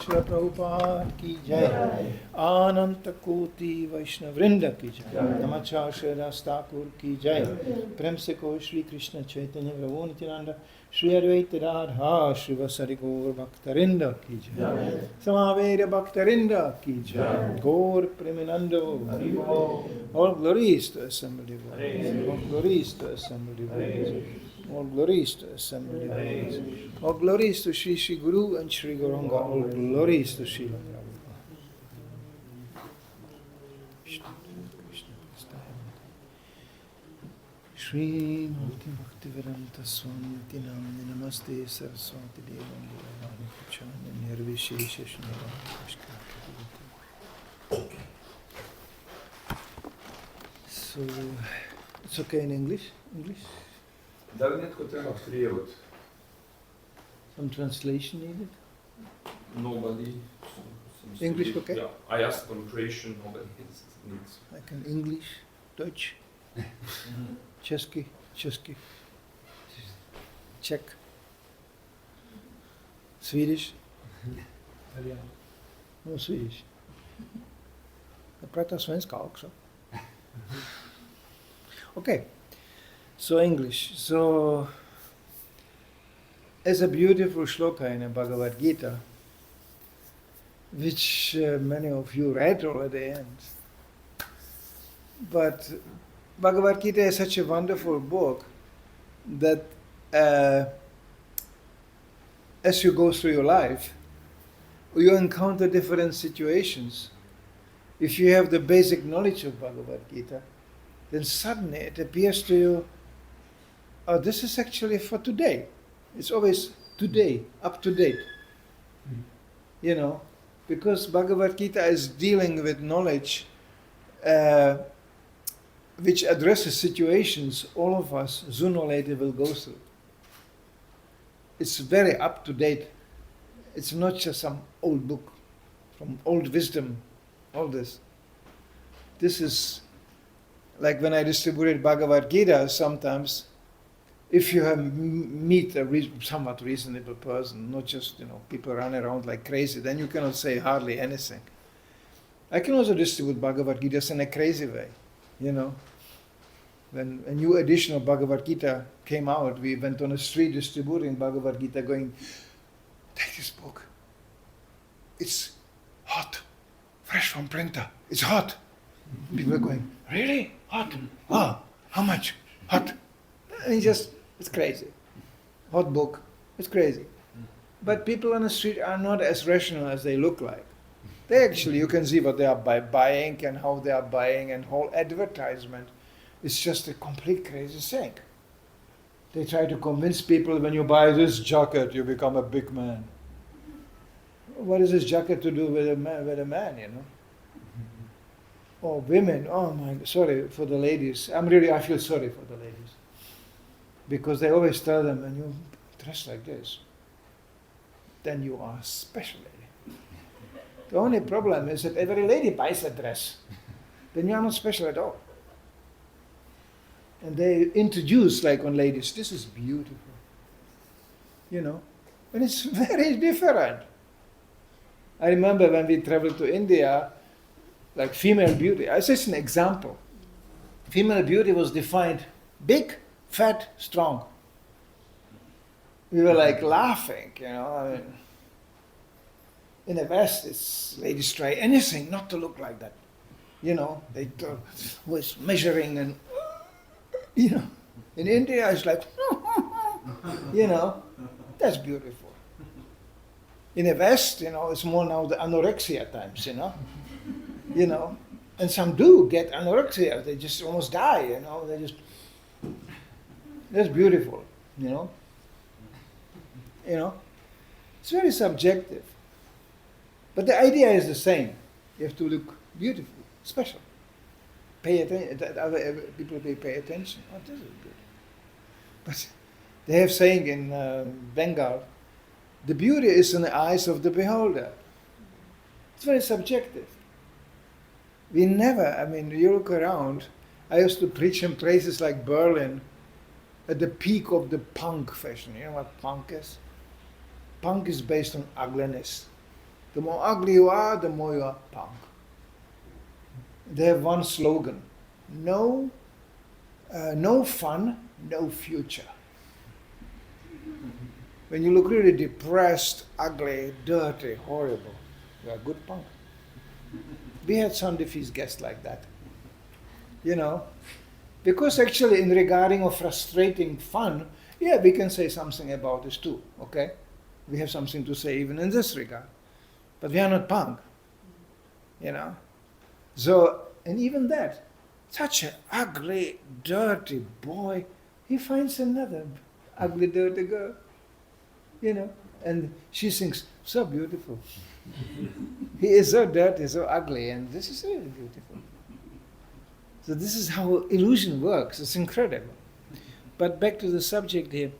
Prabhupada ki jai, Ananta Koti Vaishnav Vrinda ki jai, Namacharya Das Thakur ki jai, Prem se ko Shri Krishna Chaitanya Prabhu Nityananda, Shri Advaita Radha, Shri Vasari Gaur Bhaktarinda ki jai, Samaveda Bhaktarinda ki jai, Gaur Premanando, all glories to assembled devotees, all glories to assembled devotees. All glories to assembled devotees. All glories to Shri Shri Guru and Shri Gauranga. All glories to Srila Prabhupada. Shri Murti Bhaktivedanta Swami Tinamni Namaste Saraswati Devam Bhagavani Pachani Nirvishesha Shnava. So, it's okay in English? English? Some translation needed? Nobody. English okay? Yeah, I asked on Croatian, nobody needs. I can English, Dutch, Česky, Czech, Swedish. No Swedish. Jag pratar svenska också. Okay, so English. So, there's a beautiful shloka in the Bhagavad Gita, which many of you read already. And but Bhagavad Gita is such a wonderful book that as you go through your life, you encounter different situations. If you have the basic knowledge of Bhagavad Gita, then suddenly it appears to you, oh, this is actually for today. It's always today, up to date. You know, because Bhagavad Gita is dealing with knowledge which addresses situations all of us sooner or later will go through. It's very up to date. It's not just some old book from old wisdom, all this. This is like when I distributed Bhagavad Gita, sometimes if you have meet a somewhat reasonable person, not just, people run around like crazy, then you cannot say hardly anything. I can also distribute Bhagavad Gita in a crazy way, When a new edition of Bhagavad Gita came out, we went on a street distributing Bhagavad Gita going, take this book. It's hot, fresh from printer. It's hot. People are going, really? Hot? Oh, how much? Hot. And it's crazy. Hot book. It's crazy. But people on the street are not as rational as they look like. They actually, you can see what they are buying and how they are buying, and whole advertisement is just a complete crazy thing. They try to convince people, when you buy this jacket, you become a big man. What is this jacket to do with a man, Or women, sorry for the ladies. I feel sorry for the ladies. Because they always tell them, when you dress like this, then you are special lady. The only problem is that every lady buys a dress. Then you are not special at all. And they introduce, like on ladies, this is beautiful. And it's very different. I remember when we traveled to India, like female beauty, I say it's an example. Female beauty was defined big, fat, strong. We were like laughing, in the West, it's ladies try anything not to look like that. They was measuring and, in India it's like, that's beautiful. In the West, it's more now the anorexia times, and some do get anorexia, they just almost die, that's beautiful, it's very subjective. But the idea is the same. You have to look beautiful, special. Pay attention, that other people pay attention. Oh, this is good. But they have saying in Bengal, the beauty is in the eyes of the beholder. It's very subjective. We never, you look around, I used to preach in places like Berlin, at the peak of the punk fashion. You know what punk is? Punk is based on ugliness. The more ugly you are, the more you are punk. They have one slogan: no fun, no future. When you look really depressed, ugly, dirty, horrible, you are a good punk. We had some diffused guests like that. Because actually in regarding of frustrating fun, we can say something about this too, okay? We have something to say even in this regard. But we are not punk, So, and even that, such an ugly, dirty boy, he finds another ugly, dirty girl, and she thinks, so beautiful. He is so dirty, so ugly, and this is really beautiful. So this is how illusion works. It's incredible. But back to the subject here.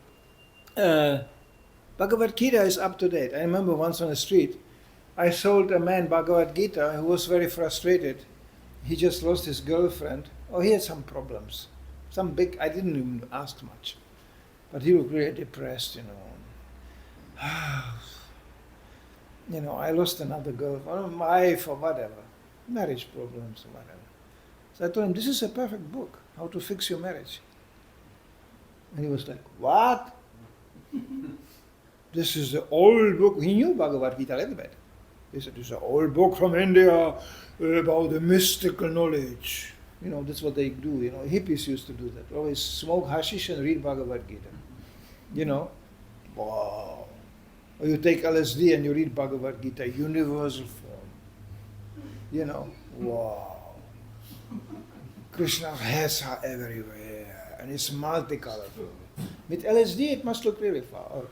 Bhagavad Gita is up to date. I remember once on the street, I sold a man Bhagavad Gita who was very frustrated. He just lost his girlfriend. Oh, he had some problems. I didn't even ask much. But he looked really depressed, I lost another girlfriend, wife or whatever. marriage problems, whatever. So I told him, this is a perfect book, how to fix your marriage. And he was like, what? This is the old book. He knew Bhagavad Gita a little bit. He said, this is an old book from India about the mystical knowledge. You know, that's what they do. You know, hippies used to do that. Always smoke hashish and read Bhagavad Gita. You know, wow. Or you take LSD and you read Bhagavad Gita, universal form. You know, wow. Krishna's hairs are everywhere and it's multicolored. With LSD it must look really far.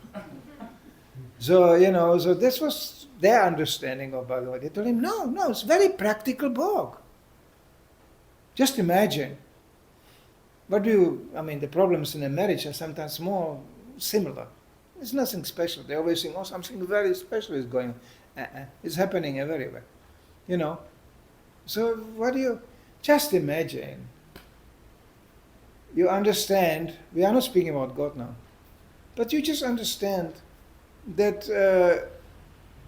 So, you know, so this was their understanding of Bhagavad Gita. I told him, no, it's a very practical book. Just imagine. The problems in a marriage are sometimes more similar. It's nothing special. They always think, something very special is going on. It's happening everywhere. You know. So just imagine. You understand, we are not speaking about God now, but you just understand that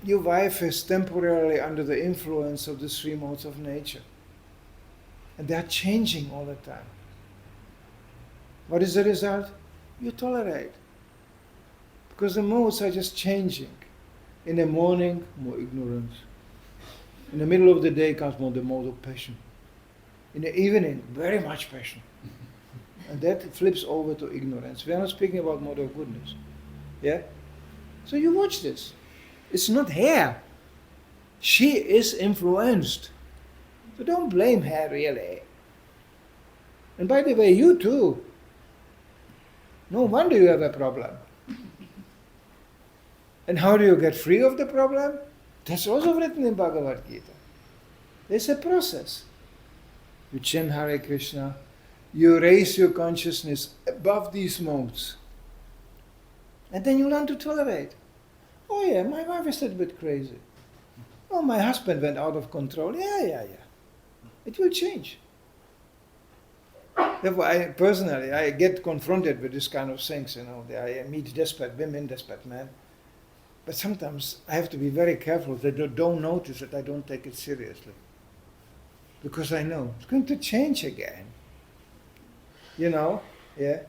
your wife is temporarily under the influence of the three modes of nature. And they are changing all the time. What is the result? You tolerate. Because the modes are just changing. In the morning, more ignorance. In the middle of the day comes more the mode of passion. In the evening, very much passion. And that flips over to ignorance. We are not speaking about mode of goodness. Yeah? So you watch this. It's not her. She is influenced. So don't blame her really. And by the way, you too. No wonder you have a problem. And how do you get free of the problem? That's also written in Bhagavad Gita. There's a process. You chant Hare Krishna, you raise your consciousness above these modes. And then you learn to tolerate. Oh yeah, my wife is a little bit crazy. Oh, my husband went out of control. Yeah. It will change. Therefore, I get confronted with this kind of things, you know. I meet desperate women, desperate men. But sometimes I have to be very careful that they don't notice that I don't take it seriously. Because I know it's going to change again. You know, yeah.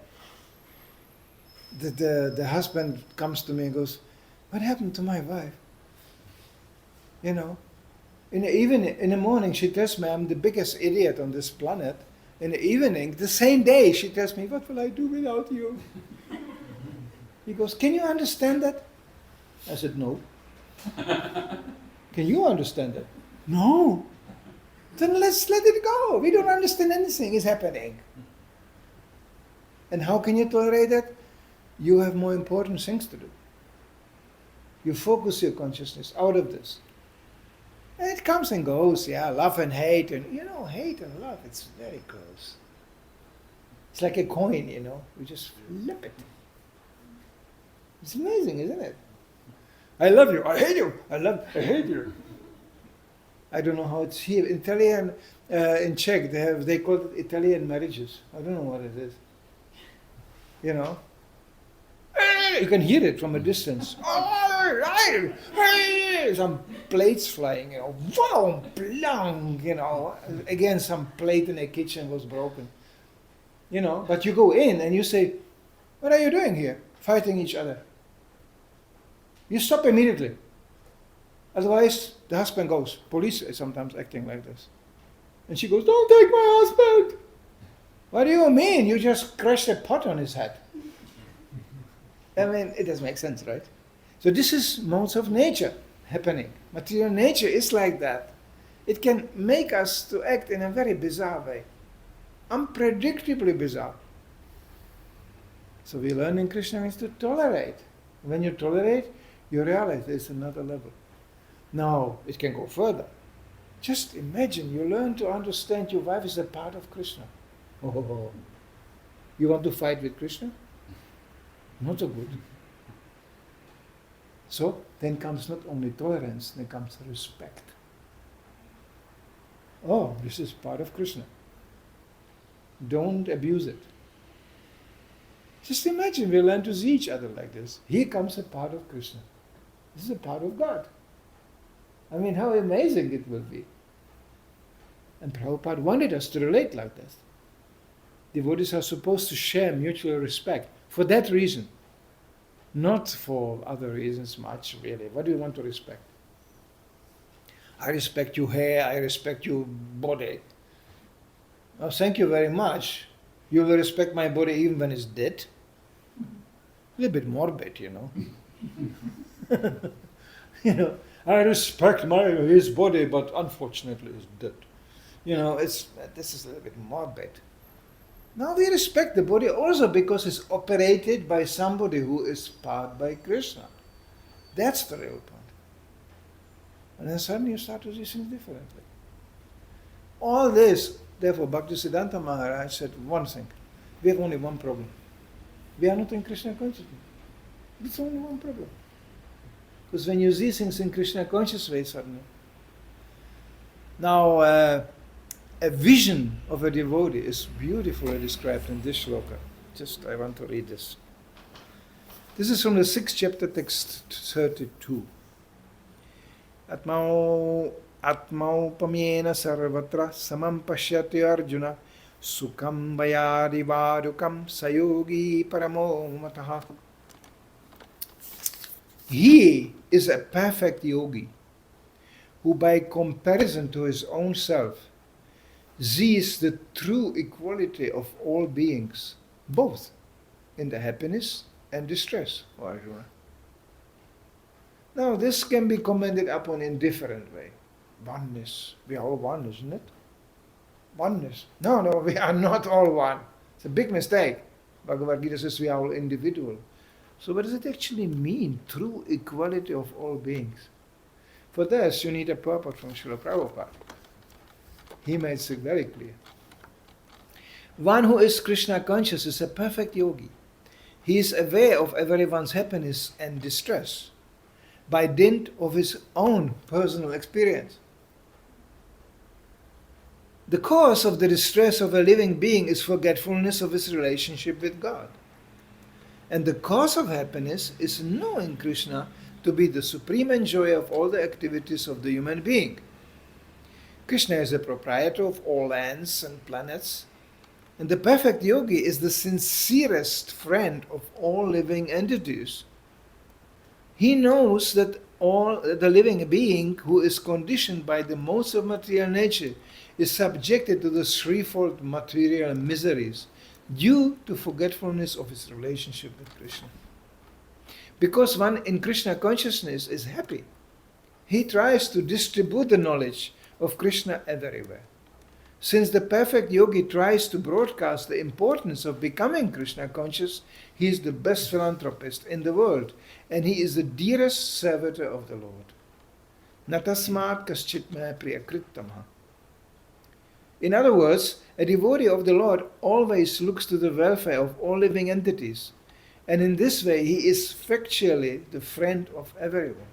The husband comes to me and goes, what happened to my wife? You know, in the morning she tells me I'm the biggest idiot on this planet. In the evening, the same day, she tells me, what will I do without you? He goes, can you understand that? I said, no. Can you understand that? No. Then let's let it go. We don't understand anything is happening. And how can you tolerate that? You have more important things to do. You focus your consciousness out of this. And it comes and goes, yeah, love and hate. And, you know, hate and love, it's very close. It's like a coin, you know. You just flip it. It's amazing, isn't it? I love you, I hate you, I hate you. I don't know how it's here. In Italian, in Czech, they call it Italian marriages. I don't know what it is. You know? You can hear it from a distance. Some plates flying, you know. Wow, blang, you know. Again, some plate in the kitchen was broken. You know, but you go in and you say, what are you doing here? Fighting each other. You stop immediately. Otherwise, the husband goes. Police is sometimes acting like this. And she goes, don't take my husband. What do you mean? You just crushed a pot on his head. I mean, it does make sense, right? So this is modes of nature happening. Material nature is like that. It can make us to act in a very bizarre way. Unpredictably bizarre. So we learn in Krishna means to tolerate. When you tolerate, you realize there's another level. Now, it can go further. Just imagine you learn to understand your wife is a part of Krishna. Oh. You want to fight with Krishna? Not so good. So, then comes not only tolerance, then comes respect. Oh, this is part of Krishna. Don't abuse it. Just imagine we learn to see each other like this. Here comes a part of Krishna. This is a part of God. I mean, how amazing it will be. And Prabhupada wanted us to relate like that. Devotees are supposed to share mutual respect for that reason. Not for other reasons much, really. What do you want to respect? I respect your hair, I respect your body. Oh, thank you very much. You will respect my body even when it's dead. A little bit morbid, you know. You know, I respect his body, but unfortunately it's dead. You know, this is a little bit morbid. Now we respect the body also because it's operated by somebody who is powered by Kṛṣṇa. That's the real point. And then suddenly you start to see things differently. All this, therefore, Bhaktisiddhanta Maharaj said one thing. We have only one problem. We are not in Krishna consciousness. It's only one problem. Because when you see things in Krishna conscious way suddenly. Now, a vision of a devotee is beautifully described in this shloka. Just, I want to read this. This is from the 6th chapter, text 32. ātmaupamyena sarvatra samaṁ paśyati Arjuna sukhaṁ yadi duḥkhaṁ sa yogī paramo mataḥ. He is a perfect yogi who by comparison to his own self sees the true equality of all beings, both in the happiness and distress, O Arjuna. Now this can be commented upon in different way. Oneness. We are all one, isn't it? Oneness. No, we are not all one. It's a big mistake. Bhagavad Gita says we are all individual. So what does it actually mean, true equality of all beings? For this you need a purport from Srila Prabhupada. He makes it very clear. One who is Krishna conscious is a perfect yogi. He is aware of everyone's happiness and distress by dint of his own personal experience. The cause of the distress of a living being is forgetfulness of his relationship with God. And the cause of happiness is knowing Krishna to be the supreme enjoyer of all the activities of the human being. Krishna is the proprietor of all lands and planets, and the perfect yogi is the sincerest friend of all living entities. He knows that the living being who is conditioned by the modes of material nature is subjected to the threefold material miseries due to forgetfulness of his relationship with Krishna. Because one in Krishna consciousness is happy, he tries to distribute the knowledge of Krishna everywhere. Since the perfect yogi tries to broadcast the importance of becoming Krishna conscious, he is the best philanthropist in the world, and he is the dearest servitor of the Lord. Na tasmān priya-kṛttamaḥ. In other words, a devotee of the Lord always looks to the welfare of all living entities, and in this way he is factually the friend of everyone.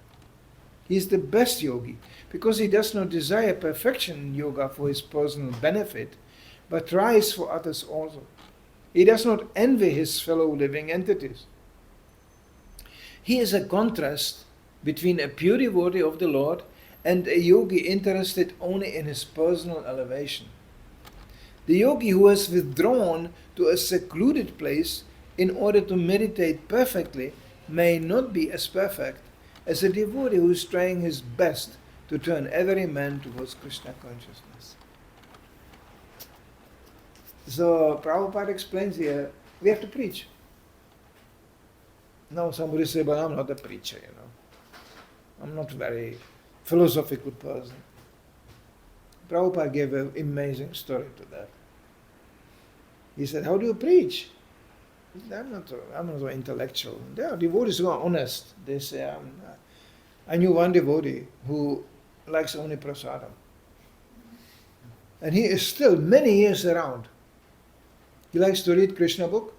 He is the best yogi because he does not desire perfection in yoga for his personal benefit, but tries for others also. He does not envy his fellow living entities. He is a contrast between a pure devotee of the Lord and a yogi interested only in his personal elevation. The yogi who has withdrawn to a secluded place in order to meditate perfectly may not be as perfect as a devotee who is trying his best to turn every man towards Krishna consciousness. So Prabhupada explains here, we have to preach. Now somebody say, but I'm not a preacher, I'm not a very philosophical person. Prabhupada gave an amazing story to that. He said, how do you preach? He said, I'm not an intellectual. There are devotees who are honest. They say, I knew one devotee who likes only prasadam. And he is still many years around. He likes to read Krishna book,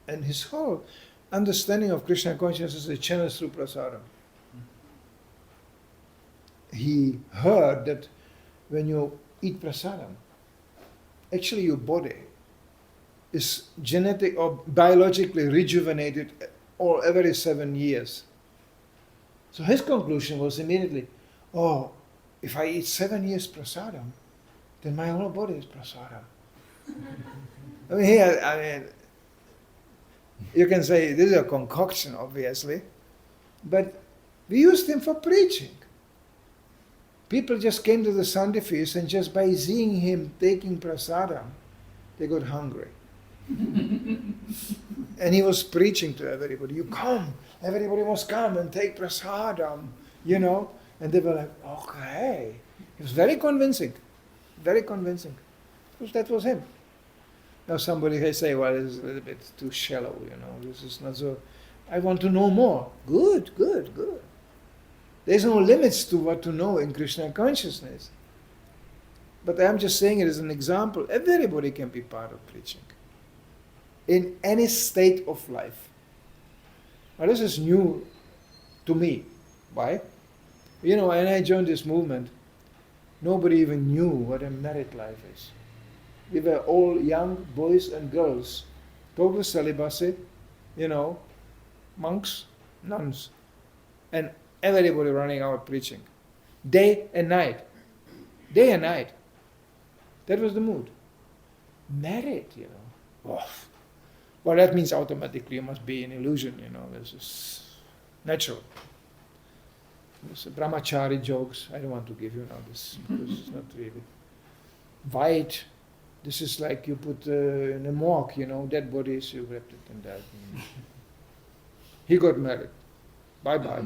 and his whole understanding of Krishna consciousness is channeled through prasadam. He heard that when you eat prasadam, actually your body is genetic or biologically rejuvenated every 7 years. So his conclusion was immediately, if I eat 7 years prasadam, then my whole body is prasadam. I mean, here, you can say this is a concoction, obviously, but we used him for preaching. People just came to the Sunday feast, and just by seeing him taking prasadam, they got hungry. And he was preaching to everybody. You come, everybody must come and take prasadam, And they were like, okay. It was very convincing, very convincing. Because that was him. Now somebody may say, well, it's a little bit too shallow, this is not so. I want to know more. Good. There's no limits to what to know in Krishna consciousness. But I'm just saying it as an example. Everybody can be part of preaching. In any state of life. Now this is new to me. Why? When I joined this movement, nobody even knew what a married life is. We were all young boys and girls, total celibacy, monks, nuns, and everybody running out preaching. Day and night. Day and night. That was the mood. Married, Oh. Well, that means automatically you must be an illusion, This is natural. This brahmachari jokes. I don't want to give you now this because it's not really. White. This is like you put in a morgue, dead bodies, you wrapped it in that. He got married. Bye-bye.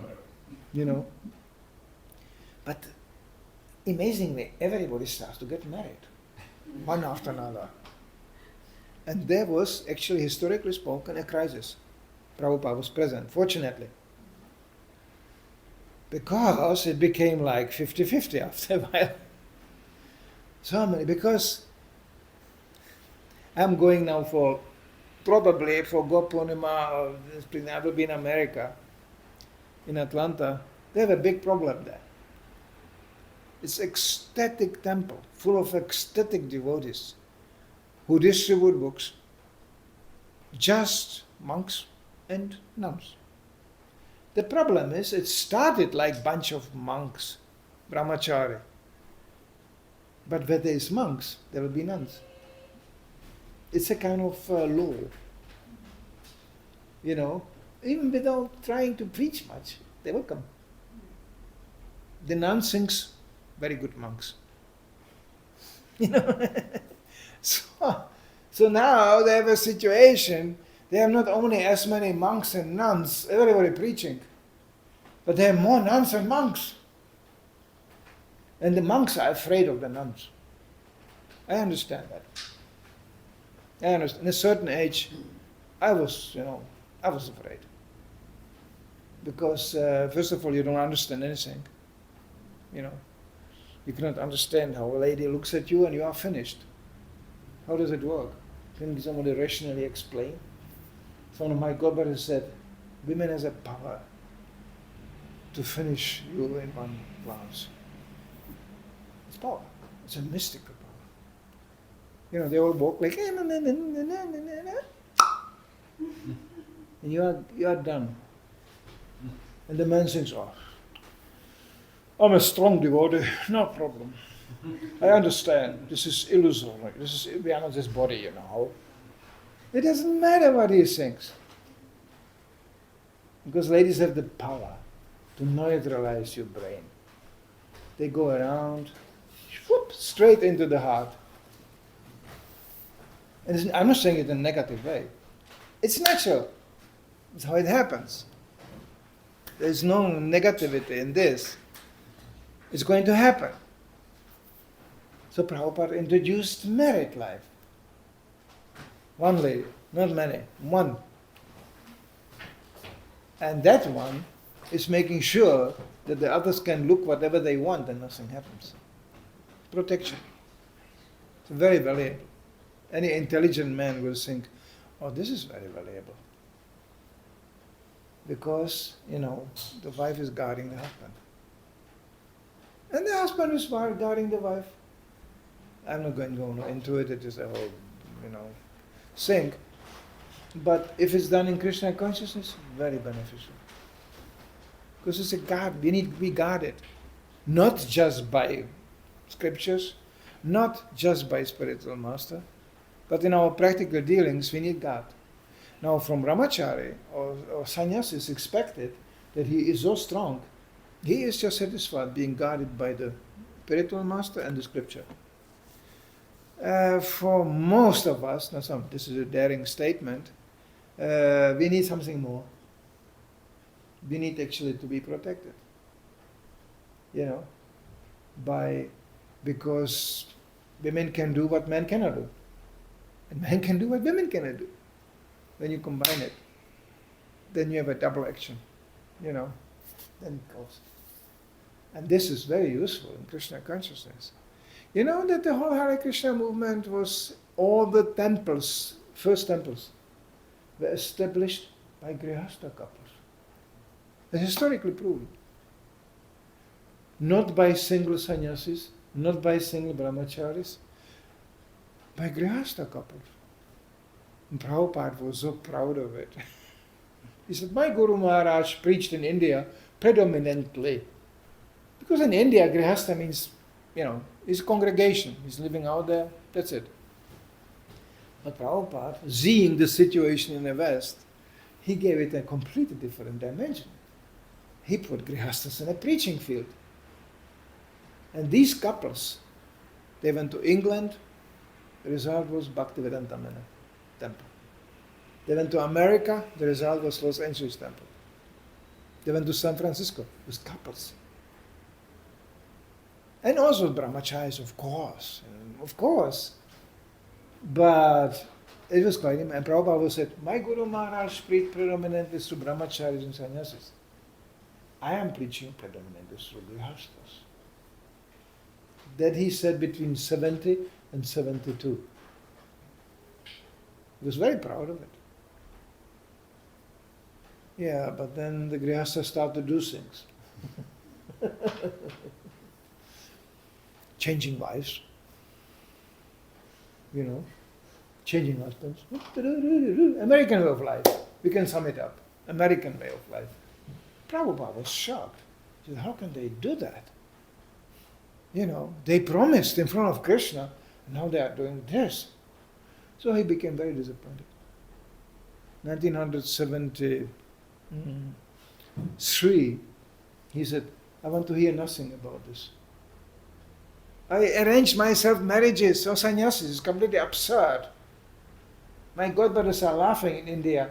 But amazingly, everybody starts to get married. One after another. And there was, actually, historically spoken, a crisis. Prabhupada was present, fortunately. Because it became like 50-50 after a while. So many, because I'm going now probably for Gopurnima, or I will be in America, in Atlanta. They have a big problem there. It's ecstatic temple, full of ecstatic devotees who distribute books, just monks and nuns. The problem is, it started like bunch of monks, brahmachari. But where there is monks, there will be nuns. It's a kind of law. Even without trying to preach much, they will come. The nun sings very good monks. So now they have a situation, they have not only as many monks and nuns, everybody preaching, but they have more nuns and monks. And the monks are afraid of the nuns. I understand that. In a certain age, I was afraid. Because, first of all, you don't understand anything. You cannot understand how a lady looks at you and you are finished. How does it work? Can somebody rationally explain? So one of my godbrothers said, women has a power to finish you in one glance. It's power. It's a mystical power. They all walk like, and you are done. And the man thinks, I'm a strong devotee, no problem. I understand, this is illusory, we are not this body, It doesn't matter what he thinks. Because ladies have the power to neutralize your brain. They go around, whoop, straight into the heart. And I'm not saying it in a negative way. It's natural. It's how it happens. There's no negativity in this. It's going to happen. So Prabhupada introduced married life. One lady, not many, one. And that one is making sure that the others can look whatever they want and nothing happens. Protection. It's very valuable. Any intelligent man will think, this is very valuable. Because, the wife is guarding the husband. And the husband is guarding the wife. I'm not going to go into it, it is a whole, thing. But if it's done in Krishna consciousness, very beneficial. Because it's a guard, we need to be guarded. Not just by scriptures, not just by spiritual master, but in our practical dealings we need God. Now from brahmachari or sannyasi is expected that he is so strong, he is just satisfied being guided by the spiritual master and the scripture. For most of us, this is a daring statement, we need something more. We need actually to be protected. Because women can do what men cannot do. And men can do what women cannot do. When you combine it, then you have a double action. Then it goes. And this is very useful in Krishna consciousness. You know that the whole Hare Krishna movement was, all the temples, first temples, were established by Grihastha couples. It's historically proven. Not by single sannyasis, not by single brahmacharis, by Grihastha couples. And Prabhupada was so proud of it. He said, my Guru Maharaj preached in India predominantly. Because in India, Grihastha means, it's a congregation. He's living out there, that's it. But Prabhupada, seeing the situation in the West, he gave it a completely different dimension. He put Grihasthas in a preaching field. And these couples, they went to England, the result was Bhaktivedanta temple. They went to America, the result was Los Angeles temple. They went to San Francisco, it was couples. And also brahmacharis, of course. But it was quite, and Prabhupada said, my Guru Maharaj preached predominantly through brahmacharis and sannyasis. I am preaching predominantly through grihasthas. That he said between 70 and 72. He was very proud of it. Yeah, but then the grihasthas started to do things. Changing wives. Changing husbands. American way of life. We can sum it up. American way of life. Prabhupada was shocked. He said, how can they do that? They promised in front of Krishna, and now they are doing this. So he became very disappointed. 1973, he said, I want to hear nothing about this. I arranged myself marriages or sannyasis. It's completely absurd. My godbrothers are laughing in India.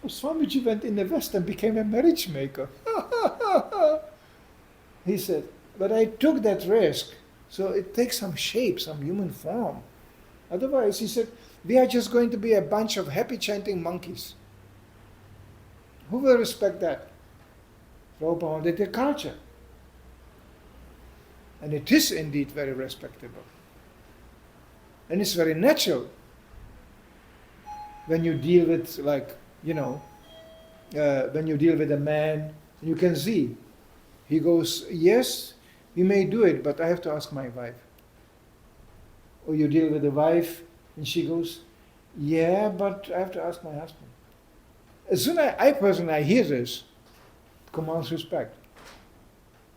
Oh, Swamiji went in the West and became a marriage maker. He said, but I took that risk, so it takes some shape, some human form. Otherwise, he said, we are just going to be a bunch of happy chanting monkeys. Who will respect that? Prabhupada did their culture. And it is indeed very respectable. And it's very natural when you deal with, when you deal with a man, you can see. He goes, yes, we may do it, but I have to ask my wife. Or you deal with a wife, and she goes, yeah, but I have to ask my husband. As soon as I personally hear this, it commands respect.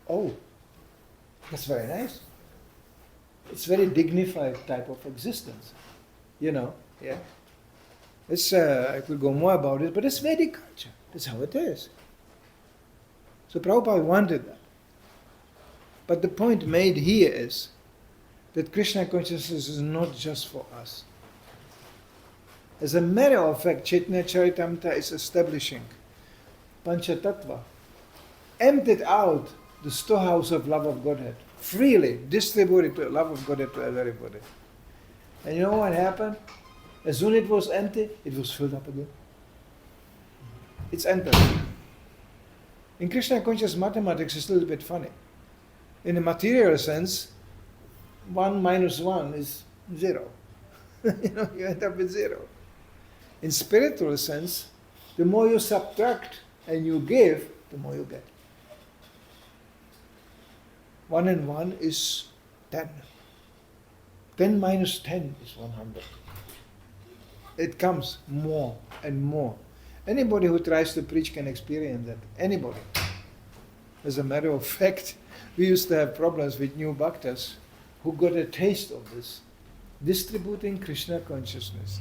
Oh, that's very nice. It's very dignified type of existence, yeah. It's I could go more about it, but it's Vedic culture. That's how it is. So Prabhupada wanted that. But the point made here is that Krishna consciousness is not just for us. As a matter of fact, Chaitanya Charitamrita is establishing Panchatattva, emptied out the storehouse of love of Godhead, freely distributed the love of Godhead to everybody. And you know what happened? As soon as it was empty, it was filled up again. It's entered. In Krishna conscious mathematics, it's a little bit funny. In a material sense, 1 minus 1 is 0. You end up with 0. In spiritual sense, the more you subtract and you give, the more you get. 1 and 1 is 10. 10 minus 10 is 100. It comes more and more. Anybody who tries to preach can experience that. Anybody. As a matter of fact, we used to have problems with new bhaktas who got a taste of this, distributing Krishna consciousness,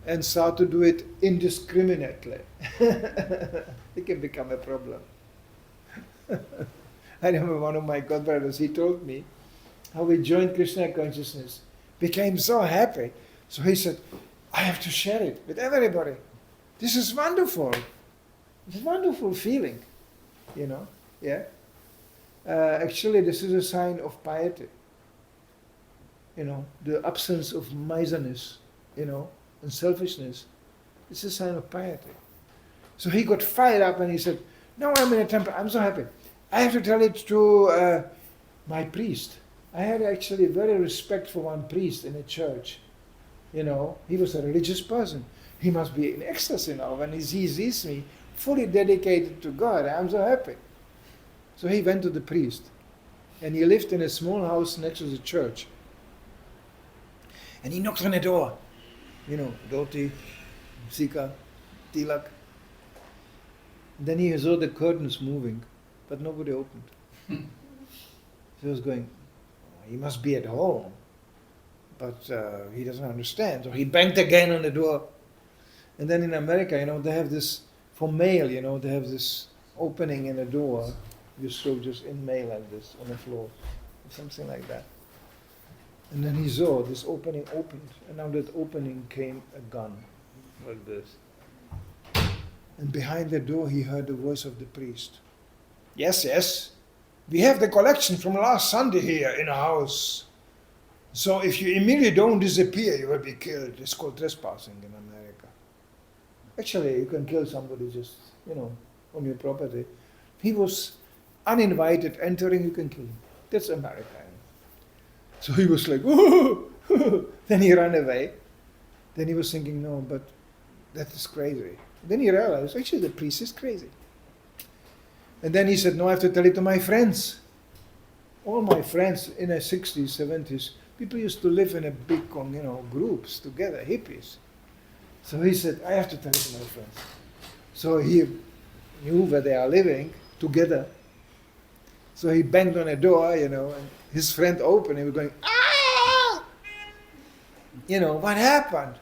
and start to do it indiscriminately, it can become a problem. I remember one of my godbrothers, he told me how he joined Krishna consciousness, became so happy. So he said, I have to share it with everybody. This is wonderful. It's a wonderful feeling, yeah. Actually, this is a sign of piety. The absence of miseriness, and selfishness. It's a sign of piety. So he got fired up and he said, now I'm in a temple, I'm so happy. I have to tell it to my priest. I had actually very respect for one priest in a church. He was a religious person. He must be in ecstasy now when he sees me fully dedicated to God. I'm so happy. So he went to the priest. And he lived in a small house next to the church. And he knocked on the door. Dhoti, Sika, Tilak. Then he saw the curtains moving, but nobody opened. So he was going, he must be at home. But he doesn't understand. So he banged again on the door. And then in America, they have this, for mail, they have this opening in the door. You throw just in mail like this on the floor. Something like that. And then he saw this opening opened. And out of that opening came a gun, like this. And behind the door he heard the voice of the priest. Yes. We have the collection from last Sunday here in our house. So if you immediately don't disappear, you will be killed. It's called trespassing in America. Actually, you can kill somebody just, on your property. He was uninvited entering, you can kill him. That's America. So he was like, oh! Then he ran away. Then he was thinking, no, but that is crazy. Then he realized, actually the priest is crazy. And then he said, no, I have to tell it to my friends. All my friends in the 60s, 70s, people used to live in a big, groups together, hippies. So he said, I have to tell it to my friends. So he knew where they are living together. So he banged on a door, and his friend opened. He was going, ah! What happened?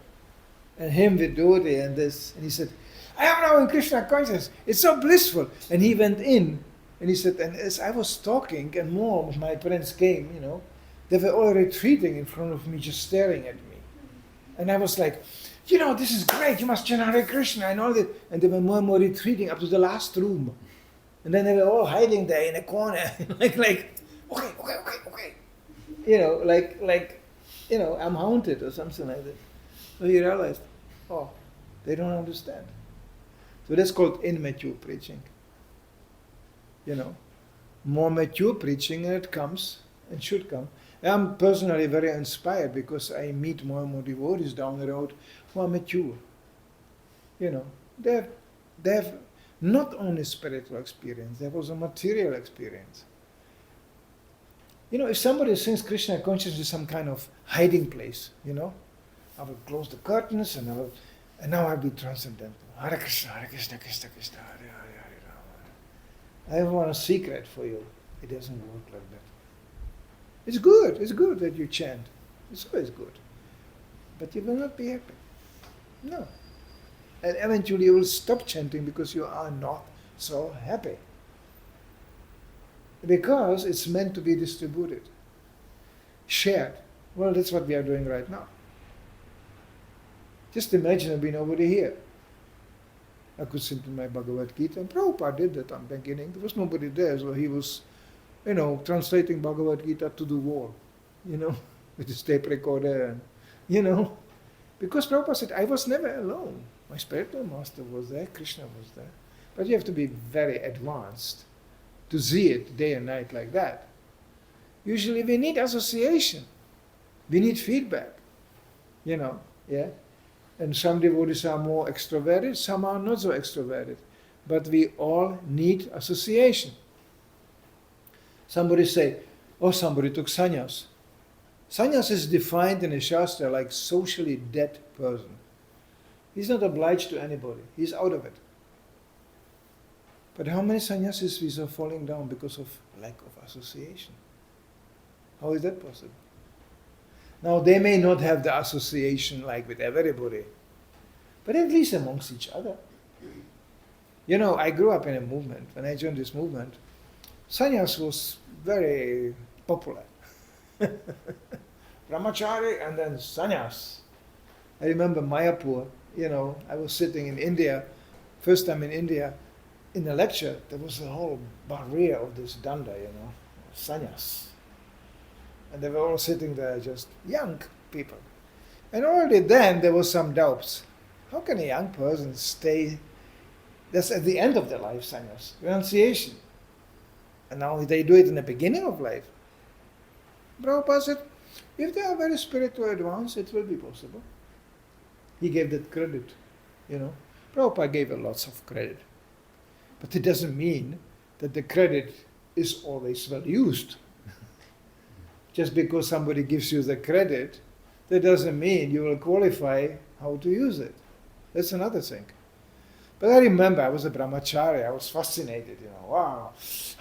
And him with devotee and this. And he said, I am now in Krishna consciousness. It's so blissful. And he went in. And he said, and as I was talking, and more of my friends came, they were all retreating in front of me, just staring at me. And I was like, this is great. You must chant Hare Krishna and all that. And they were more and more retreating up to the last room. And then they were all hiding there in a corner, okay. I'm haunted or something like that. So he realized, they don't understand. So that's called immature preaching. More mature preaching, and it comes and should come. I'm personally very inspired because I meet more and more devotees down the road who are mature. They have not only spiritual experience, there was a material experience. If somebody thinks Krishna consciousness is some kind of hiding place, I will close the curtains and now I'll be transcendental. Hare Krishna, Krishna Krishna, Hare Hare, Hare Rama. I have one secret for you. It doesn't work like that. It's good that you chant. It's always good. But you will not be happy. No. And eventually you will stop chanting because you are not so happy. Because it's meant to be distributed, shared. Well, that's what we are doing right now. Just imagine there being nobody here. I could sing to my Bhagavad Gita, and Prabhupada did that on the beginning. There was nobody there, so he was, translating Bhagavad Gita to the wall, with his tape recorder, and, because Prabhupada said, I was never alone. My spiritual master was there, Krishna was there. But you have to be very advanced to see it day and night like that. Usually we need association. We need feedback. Yeah? And some devotees are more extroverted, some are not so extroverted. But we all need association. Somebody say, somebody took sannyas. Sannyas is defined in the Shastra like socially dead person. He's not obliged to anybody. He's out of it. But how many sannyasis we are falling down because of lack of association? How is that possible? Now, they may not have the association like with everybody, but at least amongst each other. You know, I grew up in a movement. When I joined this movement, sannyas was very popular. Brahmachari and then sannyas. I remember Mayapur, you know, I was sitting in India, first time in India, in a lecture, there was a whole barrier of this danda, you know, sannyas. And they were all sitting there, just young people. And already then there was some doubts. How can a young person stay, that's at the end of their life, sannyas, renunciation. And now they do it in the beginning of life. Prabhupada said, if they are very spiritually advanced, it will be possible. He gave that credit, you know. Prabhupada gave a lots of credit. But it doesn't mean that the credit is always well used. Just because somebody gives you the credit, that doesn't mean you will qualify how to use it. That's another thing. But I remember I was a brahmachari, I was fascinated, you know, wow,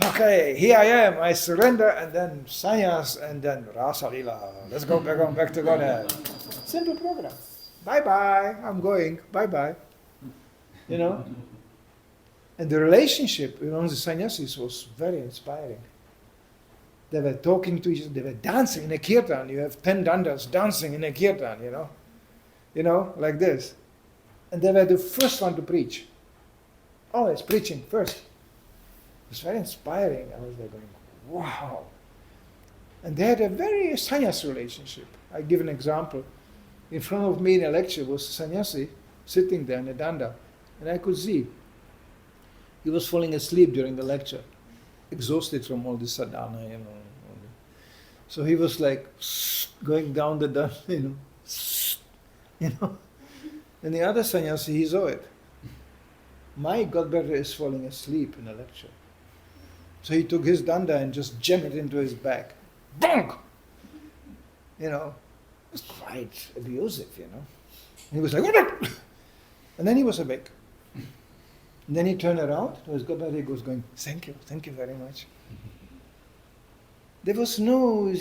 okay, here I am, I surrender, and then sannyas, and then rasa lila, let's go back to Godhead. Simple program. Bye-bye, I'm going, bye-bye. You know? And the relationship among the sannyasis was very inspiring. They were talking to each other, they were dancing in a kirtan. You have 10 dandas dancing in a kirtan, you know, like this. And they were the first one to preach. Always preaching first. It was very inspiring. I was there going, wow. And they had a very sannyas relationship. I give an example. In front of me in a lecture was a sannyasi sitting there in a danda. And I could see he was falling asleep during the lecture, exhausted from all this sadhana, you know. So he was like going down the danda, you know. And the other sannyasi, he saw it. My godbrother is falling asleep in a lecture. So he took his danda and just jammed it into his back. Bonk! You know, it was quite abusive, you know. And he was like, what? And then he was awake. And then he turned around to his godbrother, he was going, thank you very much. There was no,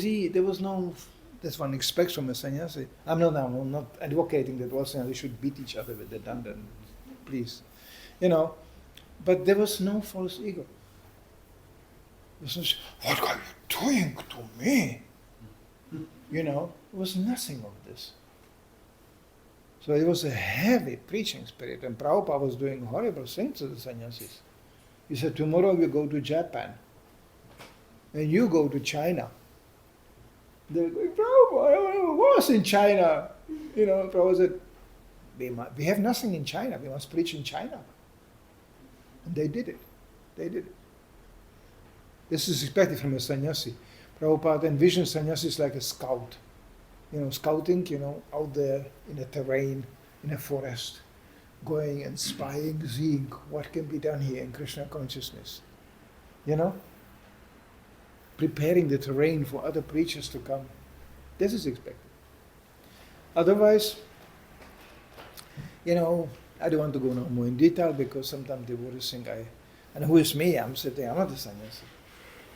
that's one expects from a sannyasi. I'm not advocating that all sannyasis should beat each other with the danda, please. You know, but there was no false ego. There was no, what are you doing to me? You know, there was nothing of this. So it was a heavy preaching spirit, and Prabhupada was doing horrible things to the sannyasis. He said, tomorrow you go to Japan, and you go to China. They were going, Prabhupada, what was in China? You know, Prabhupada said, we have nothing in China, we must preach in China. And they did it. This is expected from a sannyasi. Prabhupada envisioned sannyasis like a scout. You know, scouting, you know, out there in the terrain, in a forest, going and spying, seeing what can be done here in Kṛṣṇa consciousness. You know? Preparing the terrain for other preachers to come. This is expected. Otherwise, you know, I don't want to go no more in detail because sometimes devotees think and who is me? I'm not a sannyasi.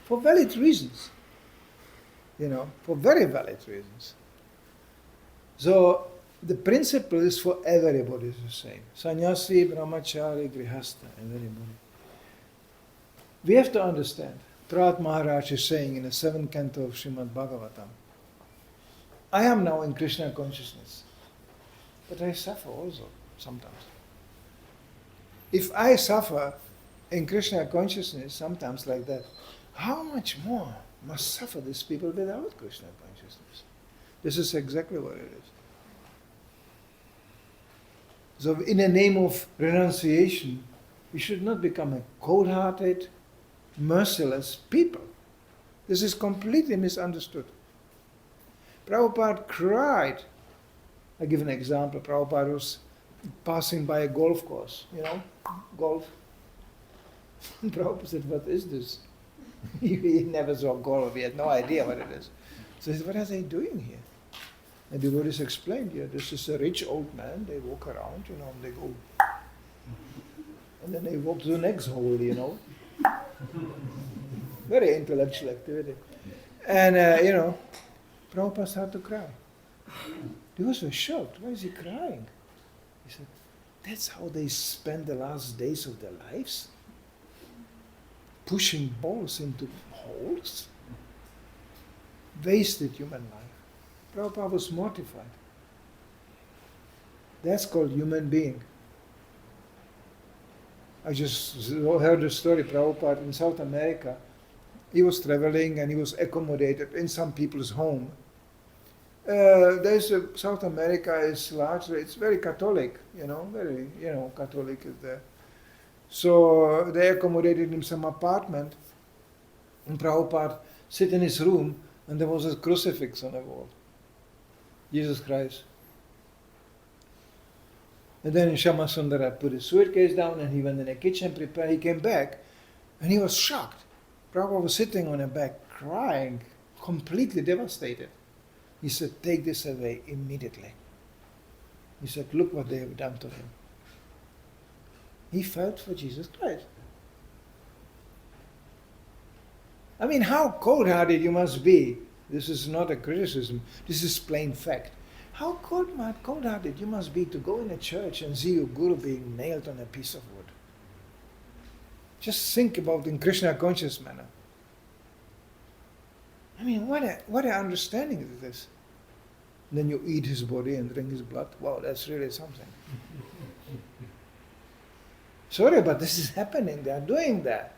For valid reasons. You know, for very valid reasons. So, the principle is for everybody the same. Sannyasi, brahmachari, grihastha, everybody. We have to understand. Prahlāda Maharaj is saying in the 7th canto of Srimad Bhagavatam, I am now in Kṛṣṇa consciousness, but I suffer also sometimes. If I suffer in Kṛṣṇa consciousness sometimes like that, how much more must suffer these people without Kṛṣṇa consciousness? This is exactly what it is. So in the name of renunciation, we should not become a cold-hearted, merciless people. This is completely misunderstood. Prabhupada cried. I give an example. Prabhupada was passing by a golf course, you know, golf. And Prabhupada said, what is this? He never saw golf, he had no idea what it is. So he said, what are they doing here? And the devotees explained, yeah, this is a rich old man, they walk around, you know, and they go, and then they walk to the next hole, you know. Very intellectual activity. And, Prabhupada started to cry. He was so shocked. Why is he crying? He said, that's how they spend the last days of their lives? Pushing balls into holes? Wasted human life. Prabhupada was mortified. That's called human being. I just heard a story, Prabhupada in South America. He was traveling and he was accommodated in some people's home. South America is largely, it's very Catholic, very, Catholic is there. So they accommodated him in some apartment, and Prabhupada sit in his room, and there was a crucifix on the wall. Jesus Christ. And then Shama Sundara put his suitcase down, and he went in the kitchen, prepared. He came back, and he was shocked. Prabhupada was sitting on a back, crying, completely devastated. He said, take this away immediately. He said, look what they have done to him. He felt for Jesus Christ. I mean, how cold-hearted you must be. This is not a criticism. This is plain fact. How cold-hearted you must be to go in a church and see your guru being nailed on a piece of wood. Just think about in Krishna conscious manner. I mean, what a understanding is this. And then you eat his body and drink his blood. Wow, that's really something. Sorry, but this is happening. They are doing that.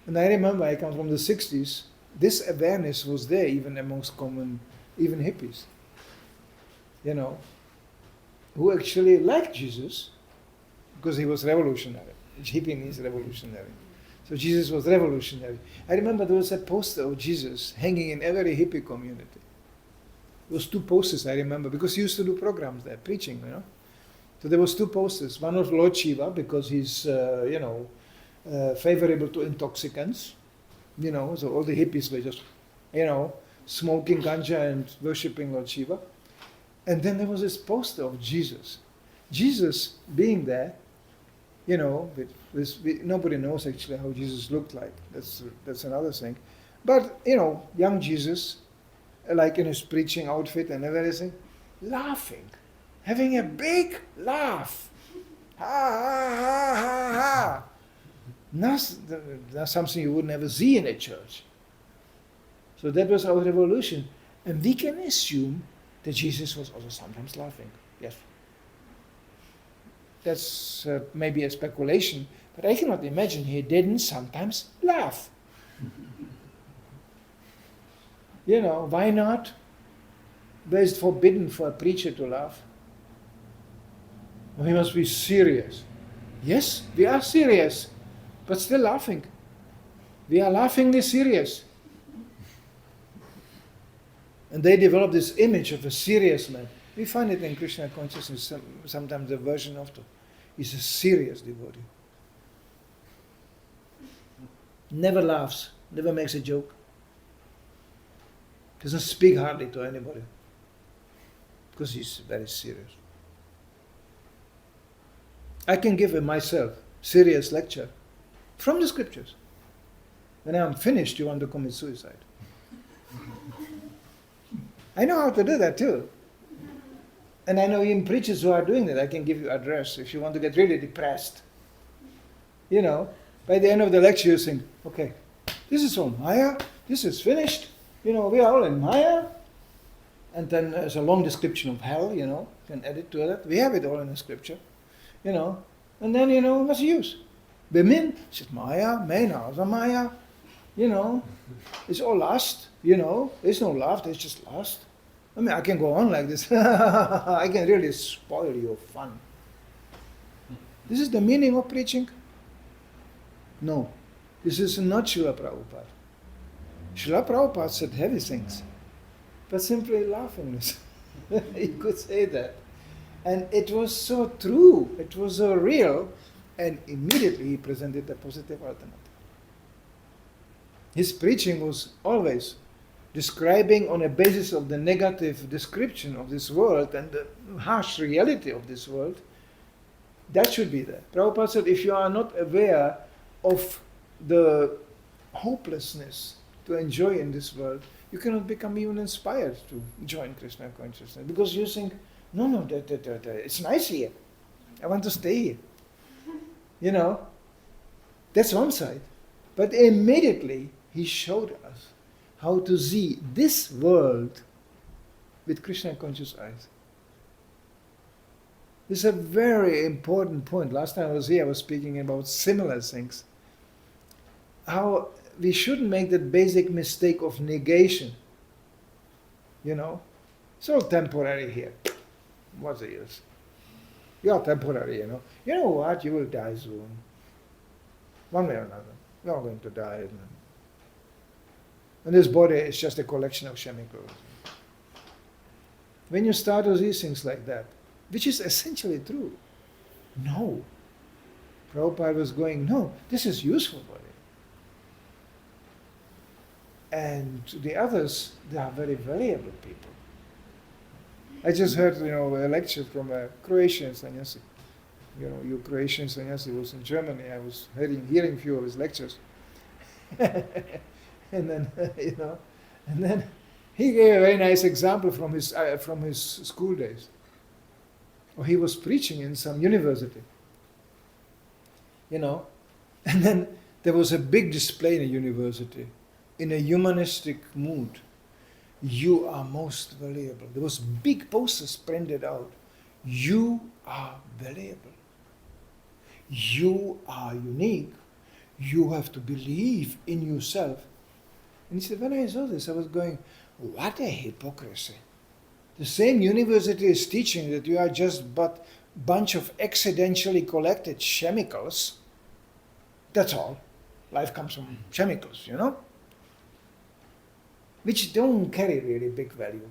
And I remember I come from the 60s. This awareness was there even amongst even hippies. Who actually liked Jesus because he was revolutionary. Hippie means revolutionary. So Jesus was revolutionary. I remember there was a poster of Jesus hanging in every hippie community. There was 2 posters I remember because he used to do programs there, preaching, So there was 2 posters. One was Lord Shiva because he's, favorable to intoxicants. So all the hippies were just, smoking ganja and worshipping Lord Shiva. And then there was this poster of Jesus. Jesus being there, nobody knows actually how Jesus looked like. That's another thing. But, young Jesus, like in his preaching outfit and everything, laughing, having a big laugh. Ha, ha, ha, ha, ha. That's something you would never see in a church. So that was our revolution. And we can assume that Jesus was also sometimes laughing. Yes. That's maybe a speculation, but I cannot imagine he didn't sometimes laugh. Why not? Where is it forbidden for a preacher to laugh? Well, he must be serious. Yes, we are serious, but still laughing. We are laughingly serious. And they develop this image of a serious man. We find it in Krishna consciousness, sometimes the version of it. He's a serious devotee. Never laughs, never makes a joke. Doesn't speak hardly to anybody. Because he's very serious. I can give myself serious lecture from the scriptures. When I'm finished, you want to commit suicide. I know how to do that too. And I know even preachers who are doing that. I can give you address if you want to get really depressed. By the end of the lecture you think, okay, this is all Maya, this is finished, we are all in Maya. And then there's a long description of hell, you can edit to that. We have it all in the scripture, And then, what's the use? Bemin, it's Maya, Mena, Maya, it's all lust, there's no love, there's just lust. I mean, I can go on like this. I can really spoil your fun. This is the meaning of preaching? No. This is not Srila Prabhupada. Srila Prabhupada said heavy things, but simply laughingness. He could say that. And it was so true, it was so real, and immediately he presented a positive alternative. His preaching was always describing on a basis of the negative description of this world and the harsh reality of this world. That should be there. Prabhupada said, if you are not aware of the hopelessness to enjoy in this world, you cannot become even inspired to join Krishna consciousness. Because you think, no, it's nice here. I want to stay here. You know, that's one side. But immediately he showed us how to see this world with Krishna conscious eyes. This is a very important point. Last time I was here, I was speaking about similar things. How we shouldn't make that basic mistake of negation. You know, it's all temporary here. What's the use? You are temporary, you know. You know what? You will die soon. One way or another. You are going to die. And this body is just a collection of chemicals. When you start to see things like that, which is essentially true, no. Prabhupada was going, no, this is useful body. And the others, they are very valuable people. I just heard, a lecture from a Croatian sannyasi. Your Croatian sannyasi was in Germany. I was hearing a few of his lectures. and then he gave a very nice example from his school days. He was preaching in some university, and then there was a big display in a university, in a humanistic mood. You are most valuable. There was big posters printed out. You are valuable. You are unique. You have to believe in yourself. And he said, when I saw this, I was going, what a hypocrisy. The same university is teaching that you are just but bunch of accidentally collected chemicals. That's all. Life comes from chemicals, which don't carry really big value,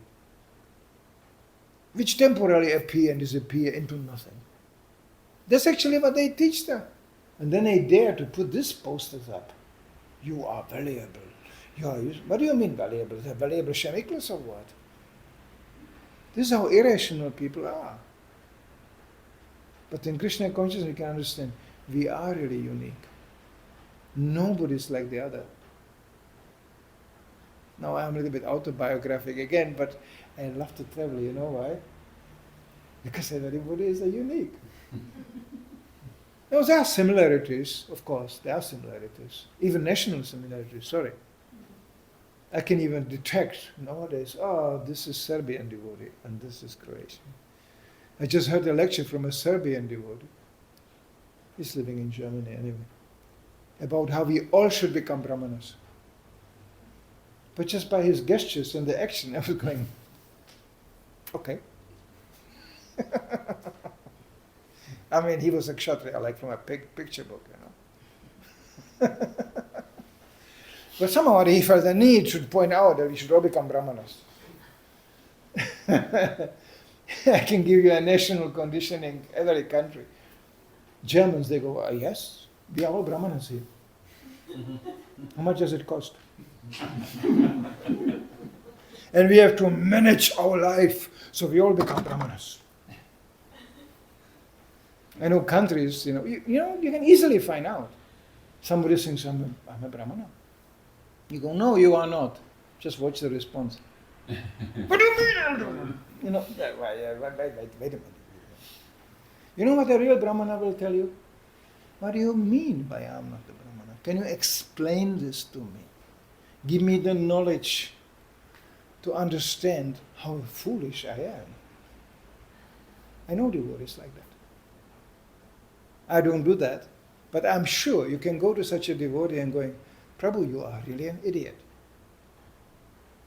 which temporarily appear and disappear into nothing. That's actually what they teach them. And then they dare to put these posters up. You are valuable. What do you mean valuable? They're valuable chemicals or what? This is how irrational people are. But in Krishna consciousness we can understand, we are really unique. Nobody is like the other. Now I'm a little bit autobiographic again, but I love to travel, you know why? Because everybody is unique. Now, there are similarities, of course, there are similarities. Even national similarities, sorry. I can even detect nowadays, this is Serbian devotee and this is Croatian. I just heard a lecture from a Serbian devotee. He's living in Germany anyway. About how we all should become brahmanas. But just by his gestures and the action, I was going, okay. I mean, he was a kshatriya, like from a picture book, But somehow he felt the need to point out that we should all become brahmanas. I can give you a national conditioning every country. Germans, they go, yes, we are all brahmanas here. How much does it cost? And we have to manage our life so we all become brahmanas. I know countries, you can easily find out. Somebody thinks I'm a brahmana. You go, no, you are not. Just watch the response. What do you mean? Wait a minute. You know what a real brahmana will tell you? What do you mean by I'm not a brahmana? Can you explain this to me? Give me the knowledge to understand how foolish I am. I know devotees like that. I don't do that, but I'm sure you can go to such a devotee and going, Prabhu, you are really an idiot.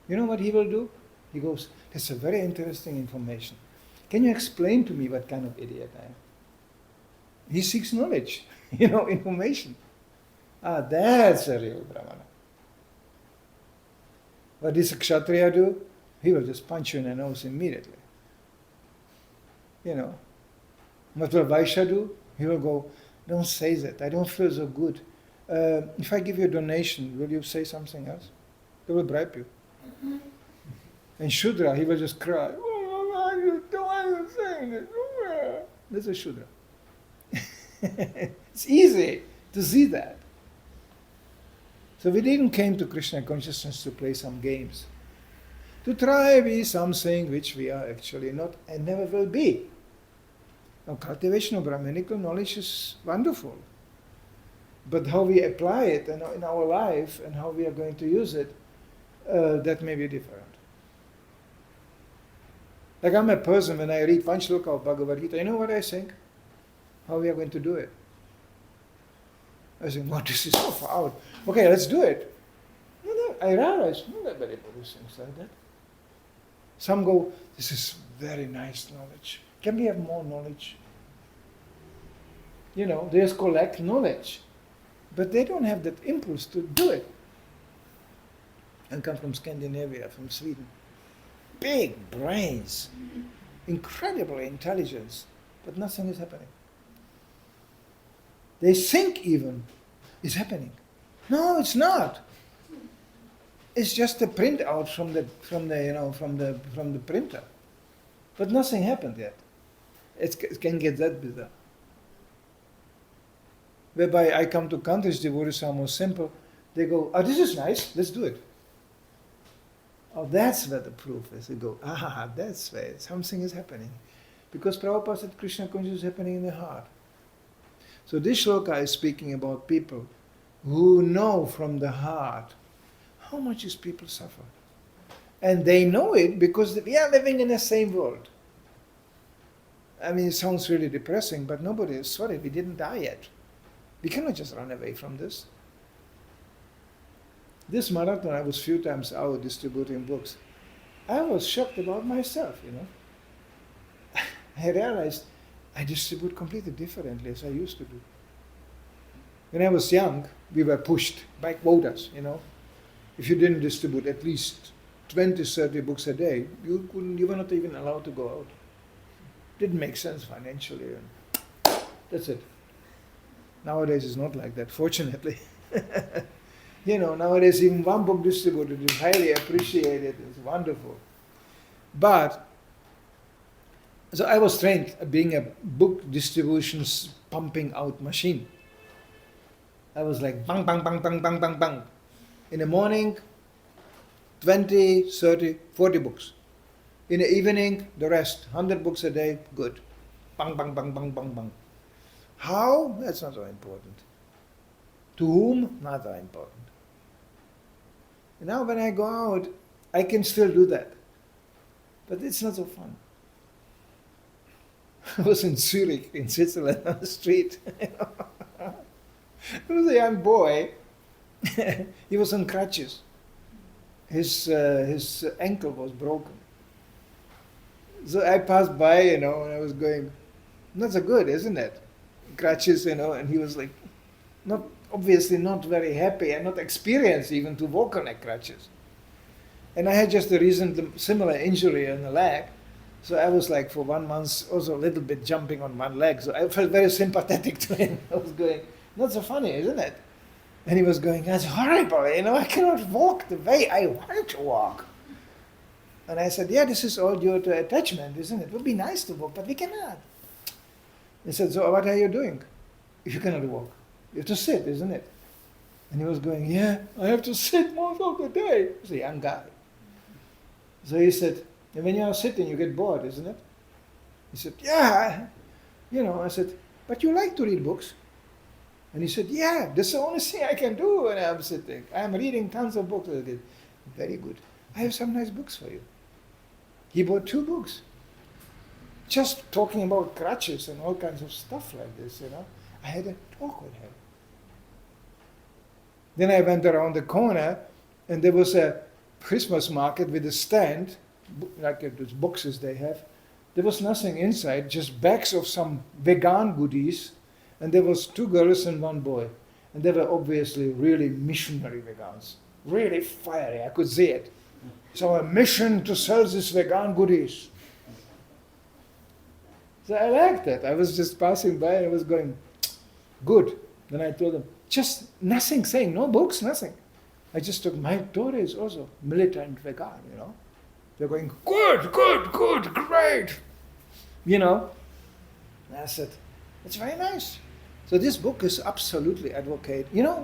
You know what he will do? He goes, that's a very interesting information. Can you explain to me what kind of idiot I am? He seeks knowledge, information. That's a real brahmana. What does a kshatriya do? He will just punch you in the nose immediately. What will Vaishya do? He will go, don't say that, I don't feel so good. If I give you a donation, will you say something else? They will bribe you. Mm-hmm. And Shudra, he will just cry, why are you saying this? That's a Shudra. It's easy to see that. So we didn't came to Krishna consciousness to play some games. To try be something which we are actually not and never will be. Now cultivation of Brahminical knowledge is wonderful. But how we apply it in our life and how we are going to use it, that may be different. Like I'm a person, when I read one shloka of Bhagavad Gita, you know what I think? How we are going to do it? I think, what, this is so far out. Okay, let's do it. No, I realize, not everybody thinks like that. Some go, this is very nice knowledge. Can we have more knowledge? They just collect knowledge. But they don't have that impulse to do it. I come from Scandinavia, from Sweden. Big brains, incredible intelligence, but nothing is happening. They think even it's happening. No, it's not. It's just a printout from the printer, but nothing happened yet. It can get that bizarre. Whereby I come to countries, devotees are more simple. They go, oh, this is nice, let's do it. Oh, that's where the proof is. They go, that's where something is happening. Because Prabhupada said Krishna consciousness is happening in the heart. So this shloka is speaking about people who know from the heart how much is people suffer. And they know it because we are living in the same world. I mean, it sounds really depressing, but nobody is sorry, we didn't die yet. We cannot just run away from this. This marathon, I was few times out distributing books. I was shocked about myself, I realized I distribute completely differently as I used to do. When I was young, we were pushed by quotas, If you didn't distribute at least 20, 30 books a day, you were not even allowed to go out. Didn't make sense financially. That's it. Nowadays it's not like that, fortunately. Nowadays even one book distributed is highly appreciated, it's wonderful. But, so I was trained being a book distribution's pumping out machine. I was like bang, bang, bang, bang, bang, bang, bang. In the morning, 20, 30, 40 books. In the evening, the rest, 100 books a day, good. Bang, bang, bang, bang, bang, bang. How? That's not so important. To whom? Not so important. Now when I go out, I can still do that. But it's not so fun. I was in Zurich, in Switzerland, on the street. There was a young boy. He was on crutches. His ankle was broken. So I passed by, and I was going, not so good, isn't it? Crutches, and he was like, obviously not very happy and not experienced even to walk on crutches. And I had just a recent similar injury on the leg. So I was like for 1 month also a little bit jumping on one leg. So I felt very sympathetic to him. I was going, not so funny, isn't it? And he was going, that's horrible, I cannot walk the way I want to walk. And I said, yeah, this is all due to attachment, isn't it? It would be nice to walk, but we cannot. He said, so what are you doing if you cannot walk? You have to sit, isn't it? And he was going, yeah, I have to sit most of the day. He was a young guy. So he said, and when you are sitting, you get bored, isn't it? He said, yeah. I said, but you like to read books? And he said, yeah, that's the only thing I can do when I'm sitting. I'm reading tons of books. I said, very good. I have some nice books for you. He bought 2 books. Just talking about crutches and all kinds of stuff like this, I had a talk with him. Then I went around the corner, and there was a Christmas market with a stand, like those boxes they have. There was nothing inside, just bags of some vegan goodies, and there was 2 girls and 1 boy. And they were obviously really missionary vegans. Really fiery, I could see it. So a mission to sell these vegan goodies. So I liked that. I was just passing by and I was going, good. Then I told them, just nothing saying, no books, nothing. I just took, my daughter is also militant vegan, They're going, good, great. And I said, it's very nice. So this book is absolutely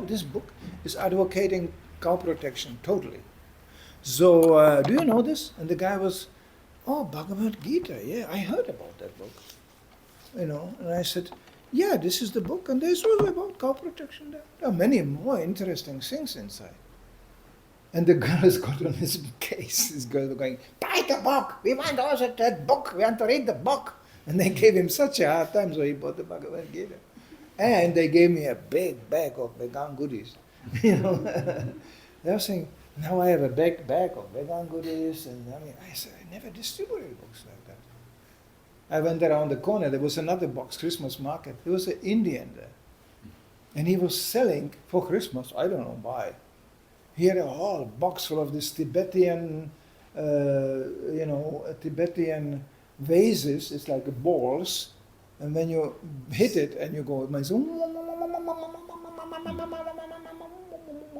this book is advocating cow protection, totally. So, do you know this? And the guy was, oh, Bhagavad Gita, yeah, I heard about that book. And I said, yeah, this is the book, and this was about cow protection. There are many more interesting things inside. And the girl has got on his case. This girl was going, buy the book! We want also that book! We want to read the book! And they gave him such a hard time, so he bought the Bhagavad Gita. And they gave me a big bag of vegan goodies. They were saying, now I have a big bag of vegan goodies. And I said, I never distributed books like that. I went around the corner, there was another box, Christmas market. There was an Indian there. And he was selling for Christmas, I don't know why. He had a whole box full of this Tibetan, Tibetan vases. It's like balls, and when you hit it and you go, it might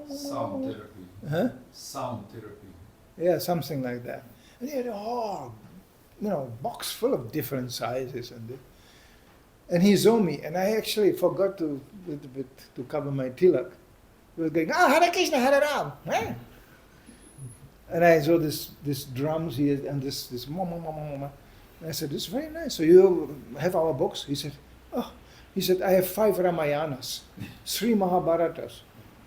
Sound therapy. Huh? Sound therapy. Yeah, something like that. And he had a whole, box full of different sizes and he saw me, and I actually forgot to cover my tilak. He was going, Hare Krishna, Hare Ram. Eh? And I saw this drums here and this mama. And I said, this is very nice. So you have our books? He said, oh. He said, I have 5 Ramayanas, 3 Mahabharatas.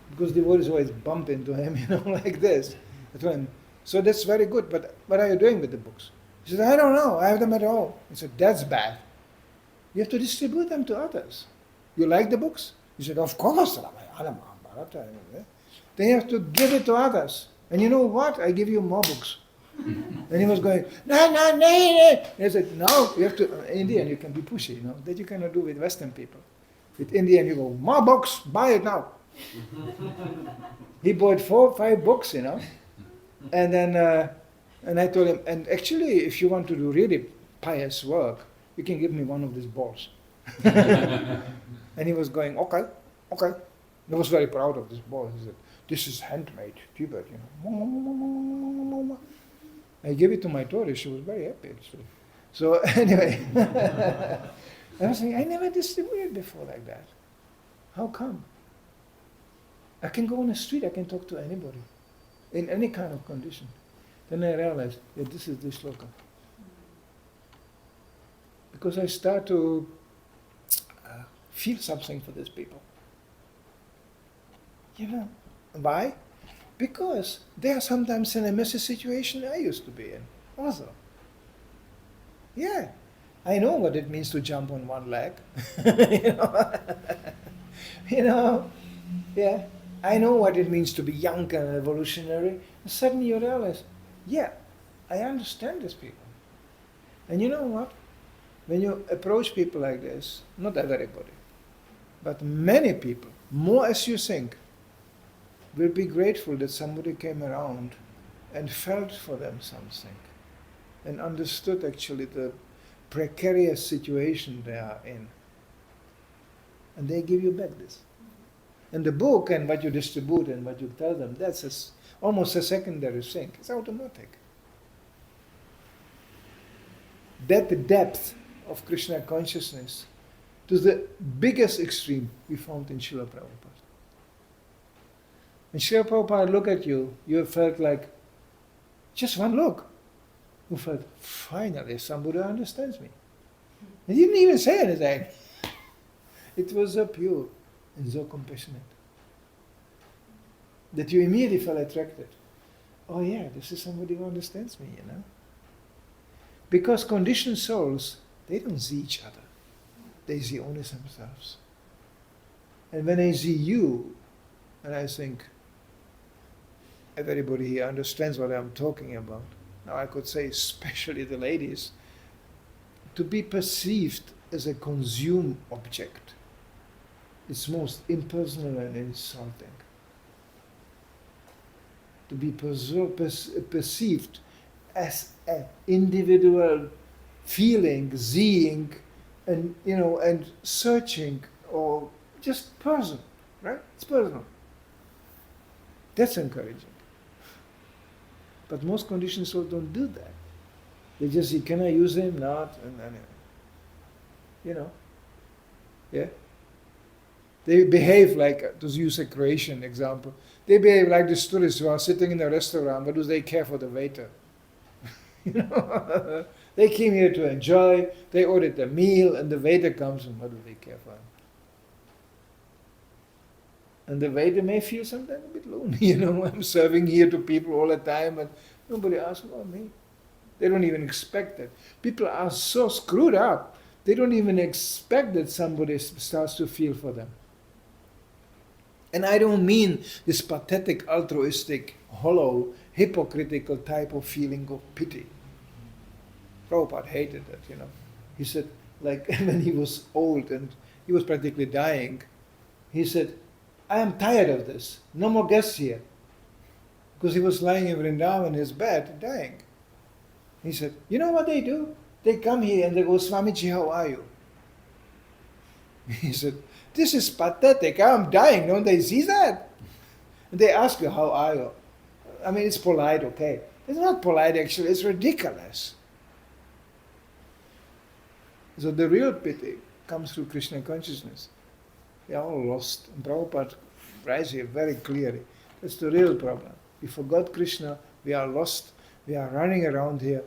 Because devotees always bump into him, like this. I told him, so that's very good, but what are you doing with the books? He said, I don't know, I have them at home. I said, that's bad. You have to distribute them to others. You like the books? He said, of course, Ramayana, Mahabharata. Then you have to give it to others. And you know what? I give you more books. And he was going, no. And I said, no, you have to, in Indian you can be pushy, that you cannot do with Western people. With Indian you go, more books, buy it now. He bought 4 or 5 books, and then, and I told him, and actually if you want to do really pious work, you can give me one of these balls. And he was going, okay. He was very proud of this ball. He said, this is handmade, Tibet, I gave it to my daughter, she was very happy actually. So anyway, I was saying, I never distributed before like that. How come? I can go on the street, I can talk to anybody, in any kind of condition. Then I realized that this is the shloka. Because I start to feel something for these people. Why? Because they are sometimes in a messy situation I used to be in also. Yeah, I know what it means to jump on one leg. Yeah, I know what it means to be young and revolutionary. And suddenly you realize, yeah, I understand these people. And you know what? When you approach people like this, not everybody, but many people, more as you think, will be grateful that somebody came around and felt for them something and understood actually the precarious situation they are in. And they give you back this. And the book and what you distribute and what you tell them, that's almost a secondary thing. It's automatic. That depth of Krishna consciousness to the biggest extreme we found in Srila Prabhupada. When Srila Prabhupada looked at you, you felt like, just one look, you felt, finally somebody understands me. He didn't even say anything. It was so pure and so compassionate that you immediately felt attracted. Oh yeah, this is somebody who understands me, Because conditioned souls, they don't see each other. They see only themselves. And when I see you, and I think, everybody here understands what I'm talking about. Now I could say, especially the ladies, to be perceived as a consumed object is most impersonal and insulting. To be perceived as an individual feeling, seeing, and and searching, or just person, right? It's personal. That's encouraging. But most conditioned souls don't do that. They just say, can I use him? Not. And anyway. Yeah? They behave like, to use a Croatian example, they behave like the tourists who are sitting in a restaurant, but do they care for the waiter? You know? They came here to enjoy, they ordered a meal, and the waiter comes, and what do they care for him? And the waiter may feel sometimes a bit lonely, you know, I'm serving here to people all the time, and nobody asks about me. They don't even expect it. People are so screwed up, they don't even expect that somebody starts to feel for them. And I don't mean this pathetic, altruistic, hollow, hypocritical type of feeling of pity. Prabhupada hated that, you know. He said, like when he was old and he was practically dying, he said, I am tired of this. No more guests here. Because he was lying in Vrindavan in his bed, dying. He said, you know what they do? They come here and they go, Swamiji, how are you? He said, this is pathetic. I'm dying. Don't they see that? And they ask you, how are you? I mean, it's polite, okay. It's not polite, actually. It's ridiculous. So the real pity comes through Krishna consciousness. We are all lost. And Prabhupada writes here very clearly. That's the real problem. We forgot Krishna. We are lost. We are running around here,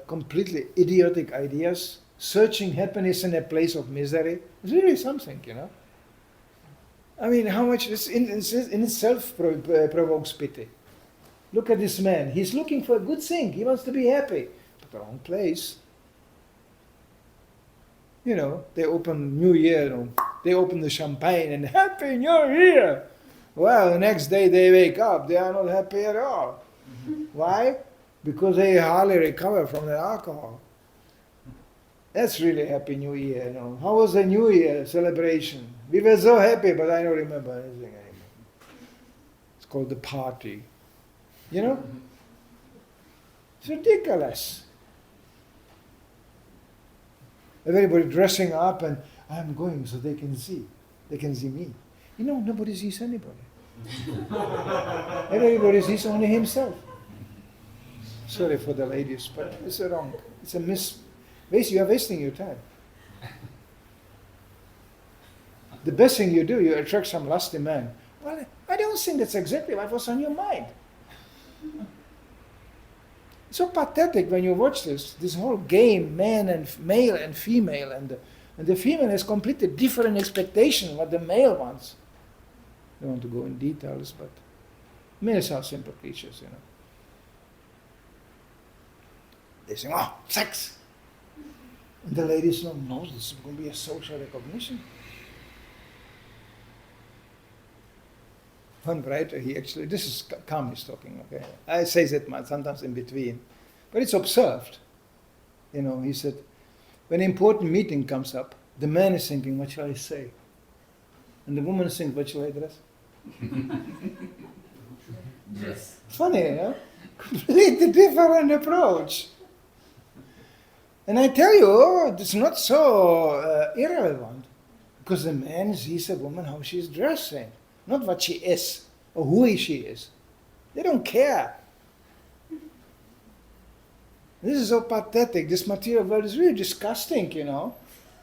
completely idiotic ideas, searching happiness in a place of misery. It's really something, you know. I mean, how much this in itself provokes pity. Look at this man. He's looking for a good thing. He wants to be happy. But the wrong place. You know, they open New Year, they open the champagne and Happy New Year! Well, the next day they wake up, they are not happy at all. Why? Because they hardly recover from the alcohol. That's really Happy New Year, you know. How was the New Year celebration? We were so happy, but I don't remember anything anymore. It's called the party. You know? It's ridiculous. Everybody dressing up and I'm going so they can see. They can see me. You know, nobody sees anybody. Everybody sees only himself. Sorry for the ladies, but it's wrong. It's a you are wasting your time. The best thing you do, you attract some lusty man. Well, I don't think that's exactly what was on your mind. It's so pathetic when you watch this whole game, man and male and female, and the female has completely different expectation what the male wants. I don't want to go in details, but males are simple creatures, you know. They say, oh, sex! And the ladies don't know this is going to be a social recognition. One writer, this is Kam is talking, okay? I say that sometimes in between. But it's observed. You know, he said, when an important meeting comes up, the man is thinking, what shall I say? And the woman is thinking, what shall I dress? Yes. Funny, you know? Completely different approach. And I tell you, it's not so irrelevant. Because the man sees a woman how she's dressing. Not what she is, or who she is. They don't care. This is so pathetic. This material world is really disgusting, you know.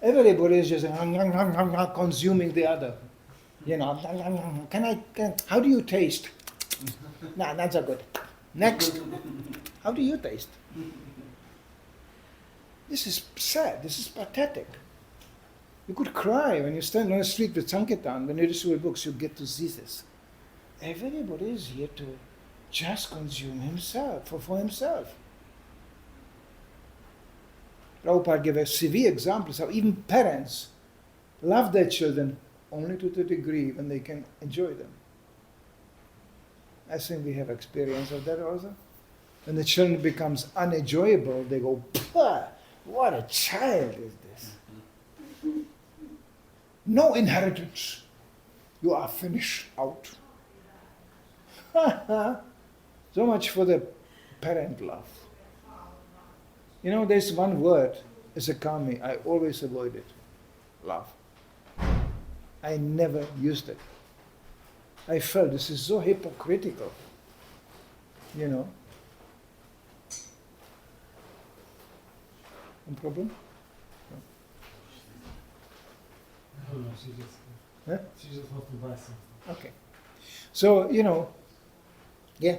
Everybody is just consuming the other. You know, how do you taste? Nah, not so good. Next. How do you taste? This is sad. This is pathetic. You could cry when you stand on the street with Sankirtan. When you distribute books, you get to see this. Everybody is here to just consume himself, for himself. Prabhupada gave us severe examples how even parents love their children only to the degree when they can enjoy them. I think we have experience of that also. When the children becomes unenjoyable, they go, what a child is this? No inheritance. You are finished out. So much for the parent love. You know, there's one word as a kami, I always avoid it. Love. I never used it. I felt this is so hypocritical. You know. No problem? No. Huh? She just wants to buy something. Okay. So, yeah.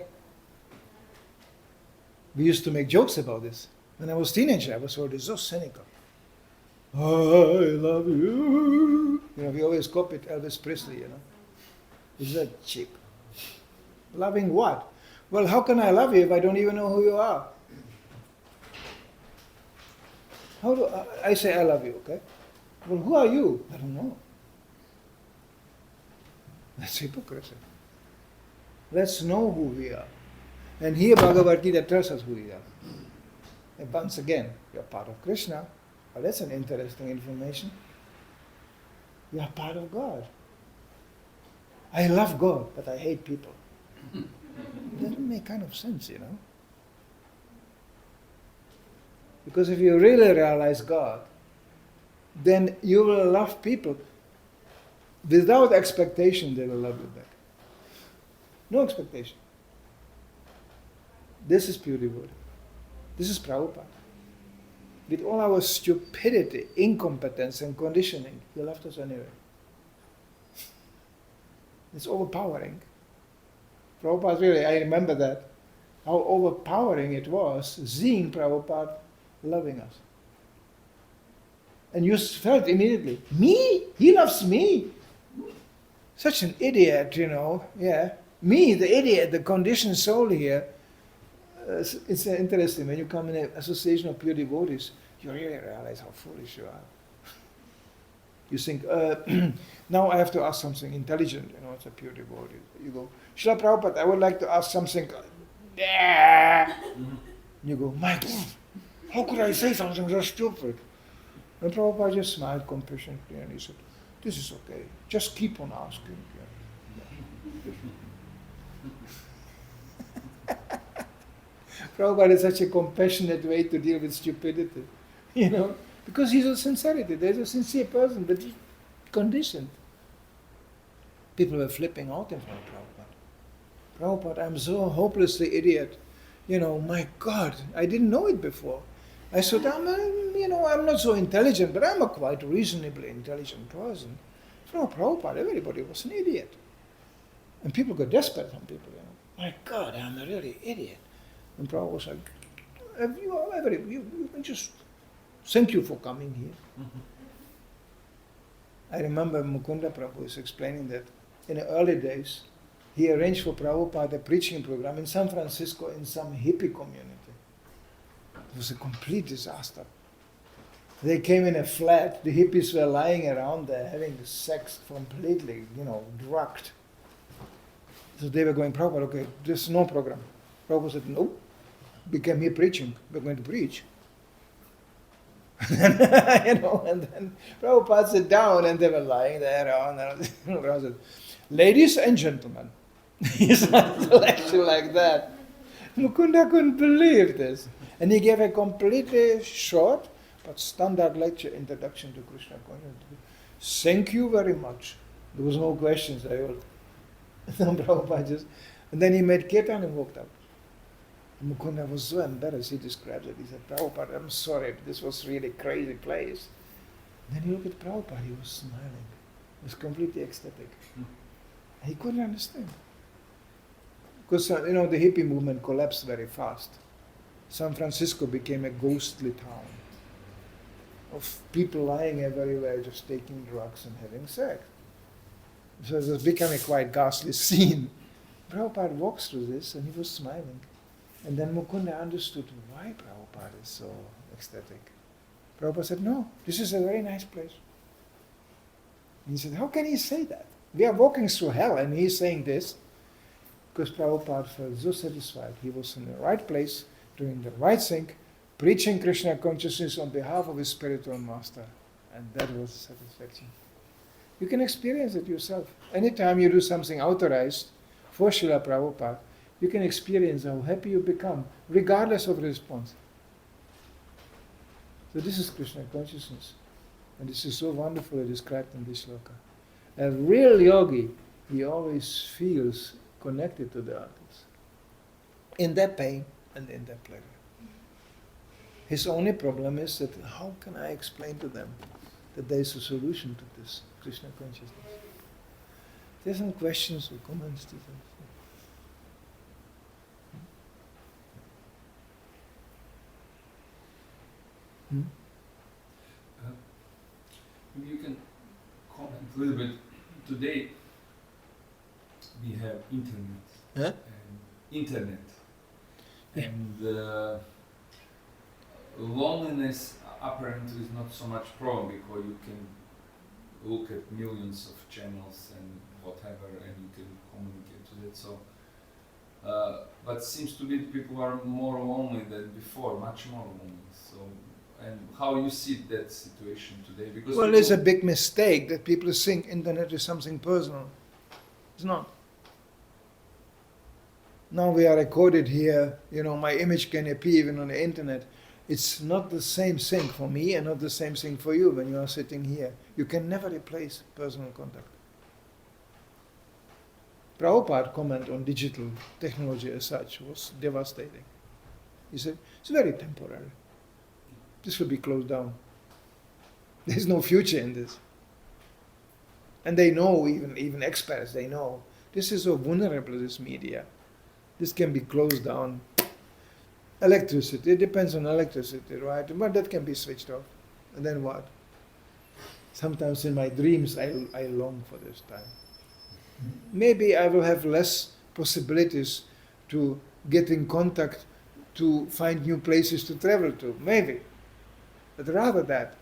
We used to make jokes about this. When I was a teenager, I was already so cynical. I love you. We always copied Elvis Presley, Is that cheap? Loving what? Well, how can I love you if I don't even know who you are? How do I say I love you, okay? Well, who are you? I don't know. That's hypocrisy. Let's know who we are. And here Bhagavad Gita tells us who we are. And once again, you're part of Kṛṣṇa. Well, that's an interesting information. You are part of God. I love God, but I hate people. It doesn't make kind of sense, Because if you really realize God, then you will love people without expectation. They will love you back. No expectation. This is pure devotee. This is Prabhupada. With all our stupidity, incompetence and conditioning, he loved us anyway. It's overpowering. Prabhupada really, I remember that, how overpowering it was seeing Prabhupada loving us. And you felt immediately, me? He loves me? Such an idiot, yeah. Me, the idiot, the conditioned soul here. It's interesting, when you come in an association of pure devotees, you really realize how foolish you are. You think, now I have to ask something intelligent, it's a pure devotee. You go, Srila Prabhupada, I would like to ask something. You go, my God, how could I say something so stupid? And Prabhupada just smiled compassionately and he said, this is okay, just keep on asking. Prabhupada is such a compassionate way to deal with stupidity, because he's a sincerity. There's a sincere person, but he's conditioned. People were flipping out in front of Prabhupada. Prabhupada, I'm so hopelessly idiot. My God, I didn't know it before. I said, I'm not so intelligent, but I'm a quite reasonably intelligent person. For Prabhupada, everybody was an idiot. And people got desperate, some people, My God, I'm a really idiot. And Prabhupada was like, you can just thank you for coming here. I remember Mukunda Prabhu is explaining that in the early days, he arranged for Prabhupada a preaching program in San Francisco in some hippie community. It was a complete disaster. They came in a flat, the hippies were lying around there having sex completely, drugged. So they were going, Prabhupada, okay, there's no program. Prabhupada said, no, we came here preaching, we're going to preach. And then Prabhupada sat down and they were lying there around. Prabhupada said, ladies and gentlemen, he started to lecture like that. Mukunda couldn't believe this. And he gave a completely short but standard lecture introduction to Kṛṣṇa consciousness. Thank you very much. There was no questions. Prabhupada and then he made kirtan and walked out. Mukunda was so embarrassed, he described it. He said, Prabhupada, I'm sorry, this was really crazy place. Then he looked at Prabhupada, he was smiling. He was completely ecstatic. He couldn't understand. Because, the hippie movement collapsed very fast. San Francisco became a ghostly town of people lying everywhere, just taking drugs and having sex. So it was becoming a quite ghastly scene. Prabhupada walks through this and he was smiling. And then Mukunda understood why Prabhupada is so ecstatic. Prabhupada said, no, this is a very nice place. And he said, how can he say that? We are walking through hell and he is saying this. Because Prabhupada felt so satisfied. He was in the right place, doing the right thing, preaching Kṛṣṇa consciousness on behalf of his spiritual master. And that was satisfaction. You can experience it yourself. Anytime you do something authorized for Srila Prabhupada, you can experience how happy you become, regardless of response. So this is Kṛṣṇa consciousness. And this is so wonderfully described in this sloka. A real yogi, he always feels connected to the others. In their pain and in their pleasure. His only problem is that how can I explain to them that there is a solution to this Kṛṣṇa consciousness? There's some questions or comments to this. Maybe you can comment a little bit. Today we have internet. Huh? Internet. Yeah. And loneliness apparently is not so much problem because you can look at millions of channels and whatever and you can communicate with it. So, but seems to be people are more lonely than before, much more lonely. So, and how you see that situation today? Because Well, it's a big mistake that people think internet is something personal. It's not. Now we are recorded here, my image can appear even on the internet. It's not the same thing for me and not the same thing for you when you are sitting here. You can never replace personal contact. Prabhupada comment on digital technology as such was devastating. He said, it's very temporary. This will be closed down. There's no future in this. And they know, even experts, they know, this is so vulnerable, this media. This can be closed down. Electricity, it depends on electricity, right? But that can be switched off. And then what? Sometimes in my dreams I long for this time. Maybe I will have less possibilities to get in contact, to find new places to travel to, maybe. But rather that,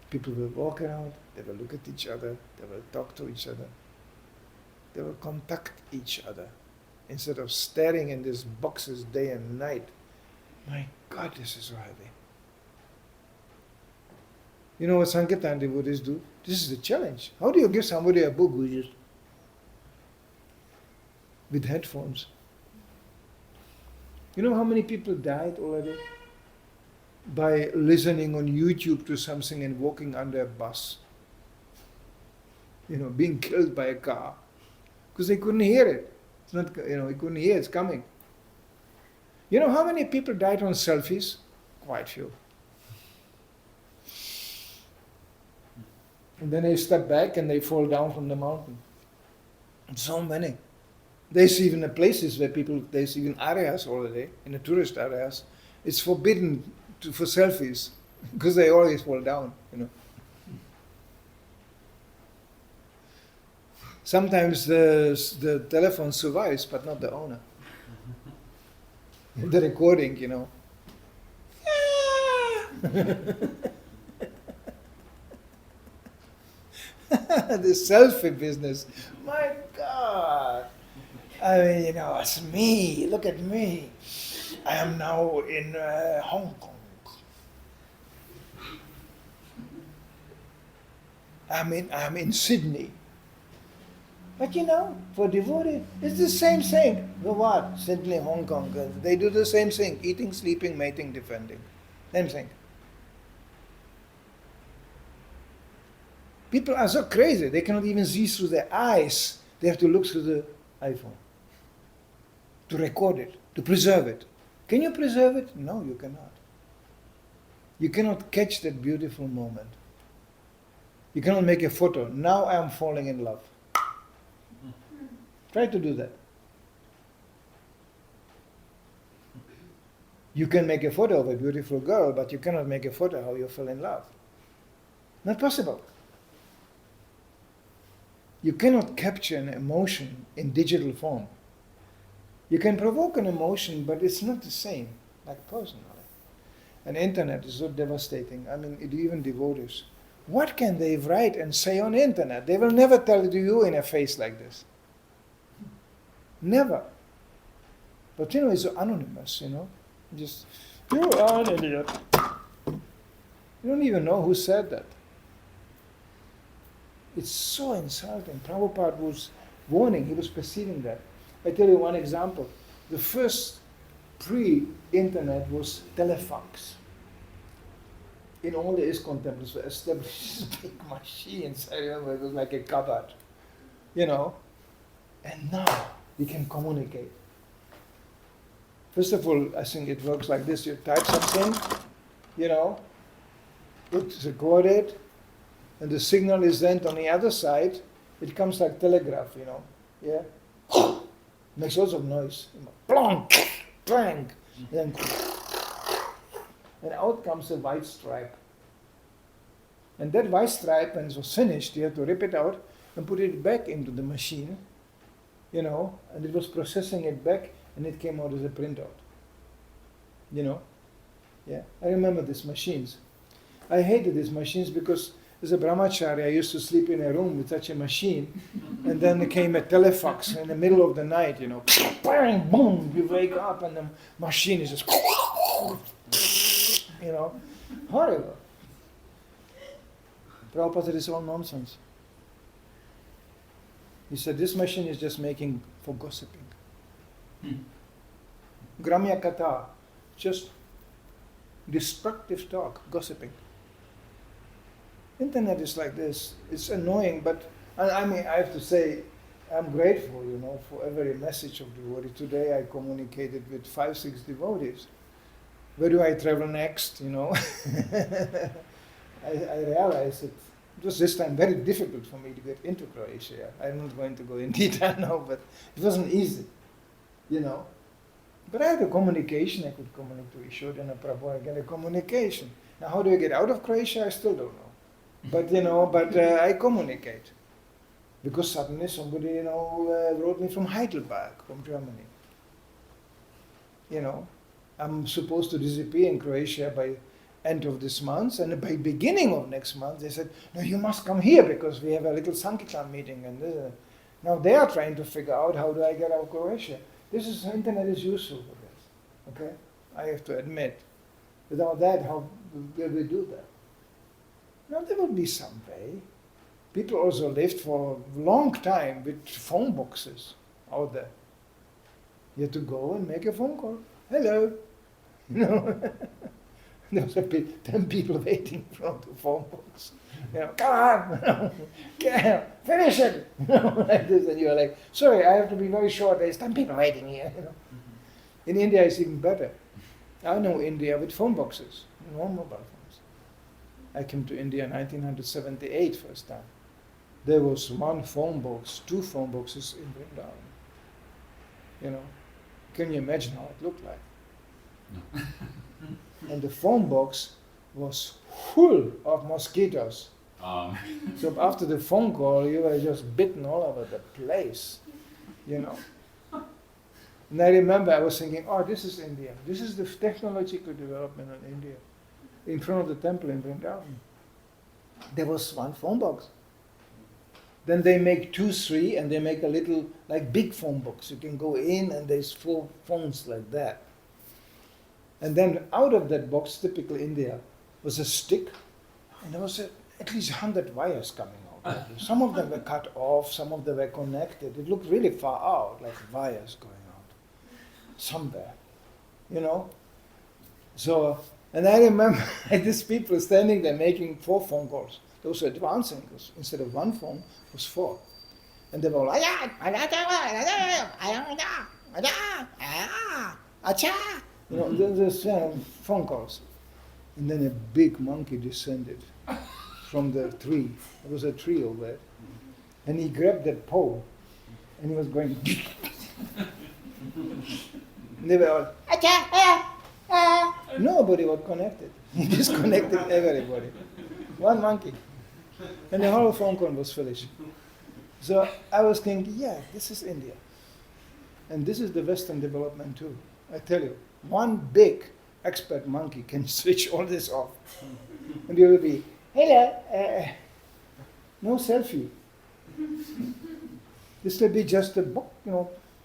people will walk around, they will look at each other, they will talk to each other, they will contact each other. Instead of staring in these boxes day and night. My God, this is so heavy. You know what Sankirtan devotees do? This is the challenge. How do you give somebody a book who just with headphones? You know how many people died already by listening on YouTube to something and walking under a bus? Being killed by a car. Because they couldn't hear it. It's not, he couldn't hear it's coming. You know how many people died on selfies? Quite few. And then they step back and they fall down from the mountain. And so many. There's even places where there's even areas already, in the tourist areas, it's forbidden for selfies because they always fall down, Sometimes the telephone survives, but not the owner. The recording, The selfie business. My God. I mean, it's me. Look at me. I am now in Hong Kong. I'm in Sydney. But for devotee, it's the same thing. For what? Sydney, Hong Kong, they do the same thing. Eating, sleeping, mating, defending. Same thing. People are so crazy, they cannot even see through their eyes. They have to look through the iPhone. To record it, to preserve it. Can you preserve it? No, you cannot. You cannot catch that beautiful moment. You cannot make a photo. Now I am falling in love. Try to do that. You can make a photo of a beautiful girl, but you cannot make a photo how you fell in love. Not possible. You cannot capture an emotion in digital form. You can provoke an emotion, but it's not the same, like personally. And internet is so devastating. Even devotees. What can they write and say on internet? They will never tell it to you in a face like this. Never. But it's so anonymous, Just, you are an idiot. You don't even know who said that. It's so insulting. Prabhupada was warning, he was perceiving that. I tell you one example. The first pre-internet was telefax. In all the ISKCON temples were established big machines. I remember it was like a cupboard. And now we can communicate. First of all, I think it works like this. You type something, it's recorded, and the signal is sent on the other side, It comes like telegraph, yeah? Makes lots of noise. Plonk, clank, and out comes a white stripe. And that white stripe, when it was finished, you have to rip it out and put it back into the machine, and it was processing it back, and it came out as a printout. Yeah, I remember these machines. I hated these machines because as a brahmachari I used to sleep in a room with such a machine, and then there came a telefax in the middle of the night, bang, boom, you wake up and the machine is just, horrible. Prabhupada said, it's all nonsense. He said, this machine is just making for gossiping. Gramya Katha, just destructive talk, gossiping. Internet is like this. It's annoying, but I mean, I have to say, I'm grateful, for every message of devotee. Today I communicated with 5-6 devotees. Where do I travel next, I realized it was this time very difficult for me to get into Croatia. I'm not going to go in detail now, but it wasn't easy, But I had a communication. I could communicate to Ishodana Prabhu. I get a communication. Now, how do I get out of Croatia? I still don't know. But I communicate because suddenly somebody wrote me from Heidelberg, from Germany. I'm supposed to disappear in Croatia by end of this month, and by beginning of next month they said, no, you must come here because we have a little Sankirtan meeting, and now they are trying to figure out how do I get out of Croatia. Internet is useful for this, okay? I have to admit. Without that, how will we do that? Now there will be some way. People also lived for a long time with phone boxes out there. You have to go and make a phone call. Hello. There was 10 people waiting in front of the phone box. Come on, finish it. Like this, and you're like, sorry, I have to be very short. There's 10 people waiting here. In India, it's even better. I know India with phone boxes, no mobile phones. I came to India in 1978 first time. There was one phone box, 2 phone boxes in Vrindavan. Can you imagine how it looked like? No. And the phone box was full of mosquitoes. So after the phone call, you were just bitten all over the place, And I remember I was thinking, oh, this is India. This is the technological development in India. In front of the temple in Vrindavan. There was one phone box. Then they make 2, 3, and they make a little, like big phone box. You can go in and there's 4 phones like that. And then out of that box, typical India, was a stick, and there was at least 100 wires coming out. Some of them were cut off, some of them were connected. It looked really far out, like wires going out somewhere, So, and I remember these people standing there making 4 phone calls. Those were advancing, because instead of 1 phone, it was 4. And they were like, those phone calls. And then a big monkey descended from the tree. There was a tree over there. And he grabbed that pole, and he was going. And they were all, nobody was connected. He disconnected everybody. One monkey. And the whole phone call was finished. So I was thinking, yeah, this is India. And this is the Western development too. I tell you, one big expert monkey can switch all this off. And you will be, hello, no selfie. This will be just a book,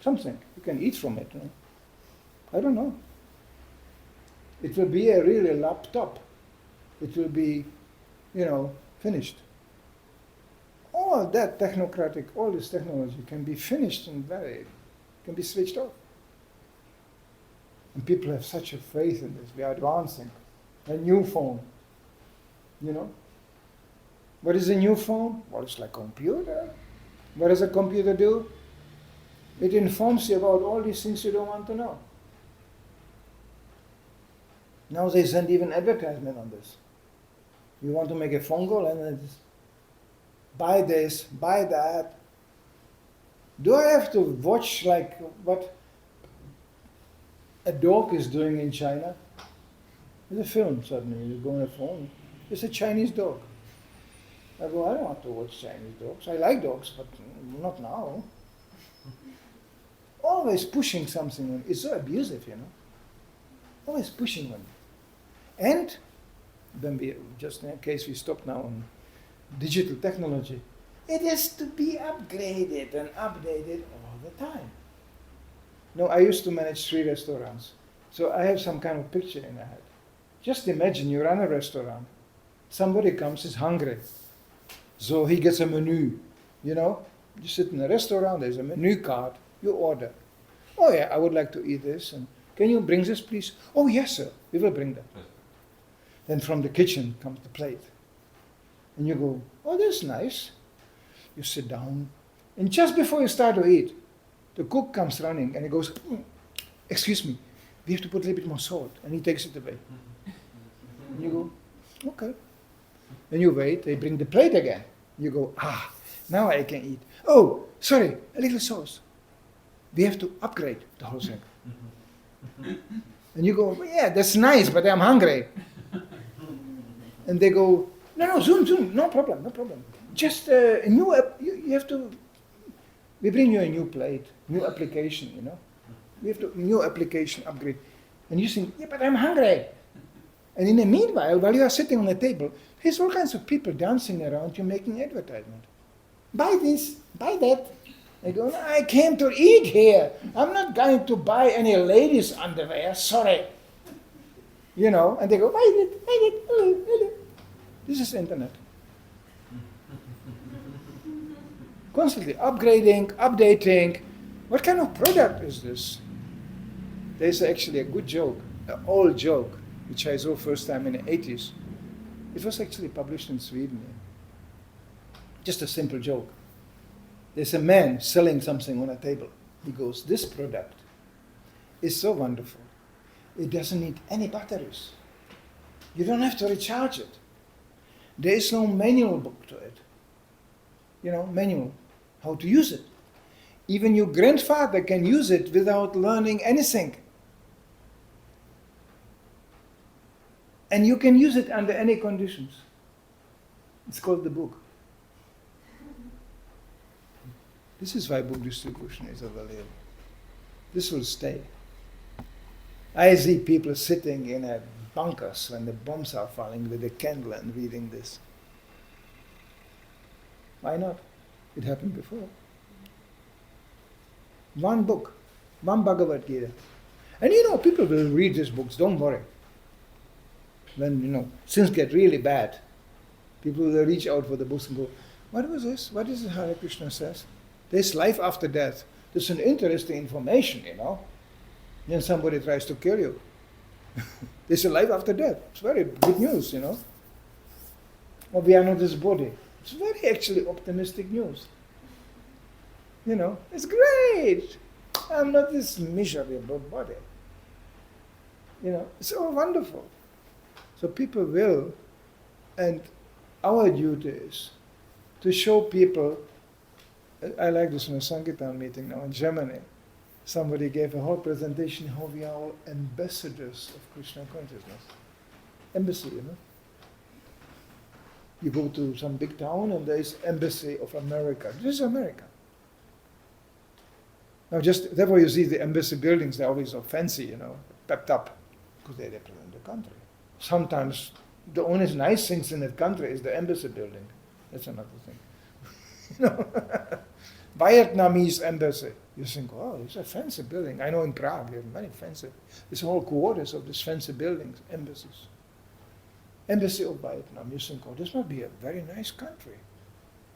something. You can eat from it. I don't know. It will be a really laptop. It will be, finished. All that technocratic, all this technology can be finished and can be switched off. And people have such a faith in this. We are advancing. A new phone. What is a new phone? Well, it's like a computer. What does a computer do? It informs you about all these things you don't want to know. Now they send even advertisement on this. You want to make a phone call and buy this, buy that. Do I have to watch like what a dog is doing in China? There's a film suddenly, you go on a phone, it's a Chinese dog. I go, I don't want to watch Chinese dogs. I like dogs, but not now. Always pushing something. It's so abusive, Always pushing one. And then we, just in case we stop now on digital technology, it has to be upgraded and updated all the time. No, I used to manage 3 restaurants. So I have some kind of picture in my head. Just imagine you run a restaurant. Somebody comes, is hungry. So he gets a menu, You sit in a restaurant, there's a menu card, you order. Oh yeah, I would like to eat this. And can you bring this, please? Oh yes, sir, we will bring that. Then from the kitchen comes the plate. And you go, oh, that's nice. You sit down. And just before you start to eat, the cook comes running and he goes, excuse me, we have to put a little bit more salt. And he takes it away. And you go, okay. Then you wait, they bring the plate again. You go, now I can eat. Oh, sorry, a little sauce. We have to upgrade the whole thing. And you go, yeah, that's nice, but I'm hungry. And they go, no, zoom, no problem. Just a new, you have to, we bring you a new plate, new application, We have to, new application upgrade. And you think, yeah, but I'm hungry. And in the meanwhile, while you are sitting on the table, there's all kinds of people dancing around you making advertisement. Buy this, buy that. I go, no, I came to eat here. I'm not going to buy any ladies' underwear, sorry. And they go, buy it. This is internet. Constantly upgrading, updating. What kind of product is this? There's actually a good joke, an old joke, which I saw first time in the 80s. It was actually published in Sweden. Just a simple joke. There's a man selling something on a table. He goes, this product is so wonderful. It doesn't need any batteries. You don't have to recharge it. There is no manual book to it. Manual, how to use it. Even your grandfather can use it without learning anything. And you can use it under any conditions. It's called the book. This is why book distribution is available. This will stay. I see people sitting in a bunkers when the bombs are falling with a candle and reading this. Why not? It happened before. One book, one Bhagavad Gita. And people will read these books, don't worry. When, things get really bad, people will reach out for the books and go, what was this? What is it Hare Krishna says? There's life after death. There's an interesting information, Then somebody tries to kill you. There's a life after death. It's very good news, Or we are not this body. It's very actually optimistic news. It's great. I'm not this miserable body. It's all wonderful. So people will, and our duty is to show people. I like this in a Sankirtan meeting now in Germany. Somebody gave a whole presentation how we are all ambassadors of Krishna consciousness. Embassy, You go to some big town and there is embassy of America. This is America. Now therefore you see the embassy buildings, they're always so fancy, pepped up, because they represent the country. Sometimes the only nice things in that country is the embassy building. That's another thing. Vietnamese embassy. You think, oh, it's a fancy building. I know in Prague, they have many fancy. It's whole quarters of these fancy buildings, embassies. Embassy of Vietnam. You think, oh, this must be a very nice country.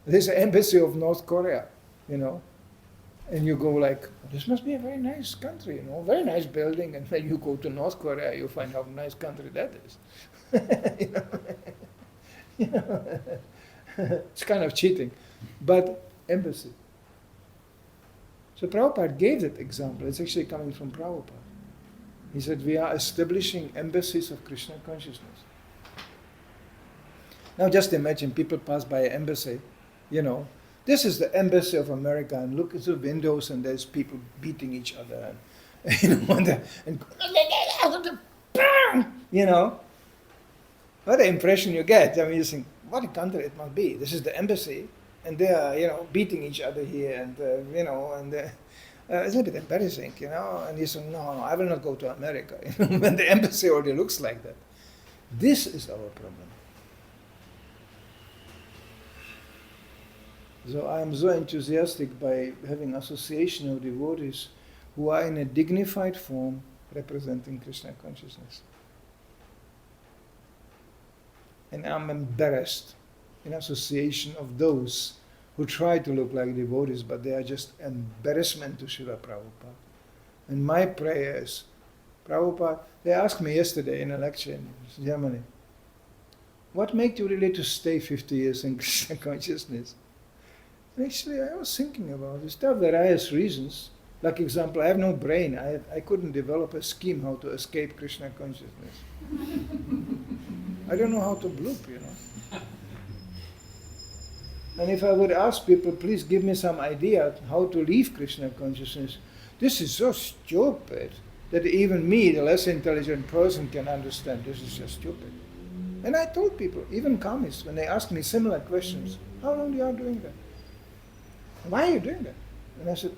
There's an embassy of North Korea, And you go like, this must be a very nice country, very nice building. And when you go to North Korea, you find how nice country that is. It's kind of cheating. But embassy. So Prabhupada gave that example. It's actually coming from Prabhupada. He said, we are establishing embassies of Krishna consciousness. Now just imagine people pass by an embassy. This is the embassy of America, and look at the windows, and there's people beating each other, what the impression you get. I mean, you think, what a country it must be. This is the embassy, and they are, beating each other here, and it's a little bit embarrassing, And you say, no, I will not go to America. When the embassy already looks like that. This is our problem. So I am so enthusiastic by having association of devotees who are in a dignified form representing Krishna consciousness. And I'm embarrassed in association of those who try to look like devotees, but they are just embarrassment to Srila Prabhupada. And my prayer is, Prabhupada, they asked me yesterday in a lecture in Germany, what made you really to stay 50 years in Krishna consciousness? Actually, I was thinking about this. There are various reasons. Like example, I have no brain. I couldn't develop a scheme how to escape Krishna consciousness. I don't know how to bloop, And if I would ask people, please give me some idea how to leave Krishna consciousness, this is so stupid that even me, the less intelligent person, can understand. This is just stupid. And I told people, even Kamis, when they asked me similar questions, how long you are doing that? Why are you doing that? And I said,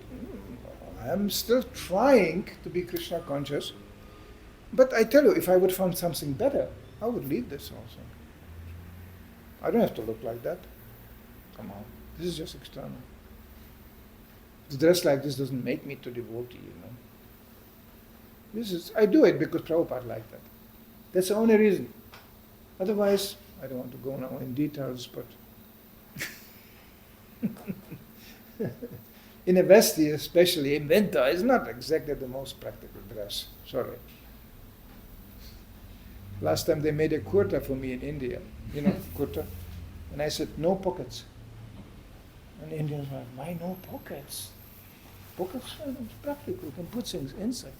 I'm still trying to be Krishna conscious, but I tell you, if I would find something better, I would leave this also. I don't have to look like that. Come on, this is just external. To dress like this doesn't make me to devotee, I do it because Prabhupada liked that. That's the only reason. Otherwise, I don't want to go now in details, but in a vesti, especially in winter, is not exactly the most practical dress. Sorry. Last time they made a kurta for me in India, kurta, and I said no pockets. And the Indians were, why no pockets? Pockets? It's practical. You can put things inside.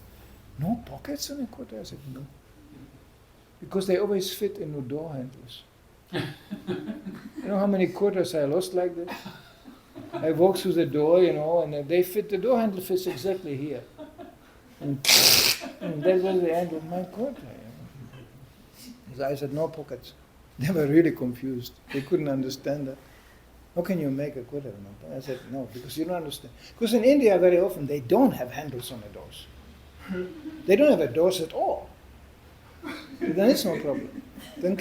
No pockets in a kurta? I said no, because they always fit in the door handles. You know how many kurtas I lost like this? I walk through the door, and they fit, the door handle fits exactly here. And that was the end of my kurta. So I said, no pockets. They were really confused. They couldn't understand that. How can you make a kurta? I said, no, because you don't understand. Because in India, very often, they don't have handles on the doors. They don't have a doors at all. Then it's no problem. Then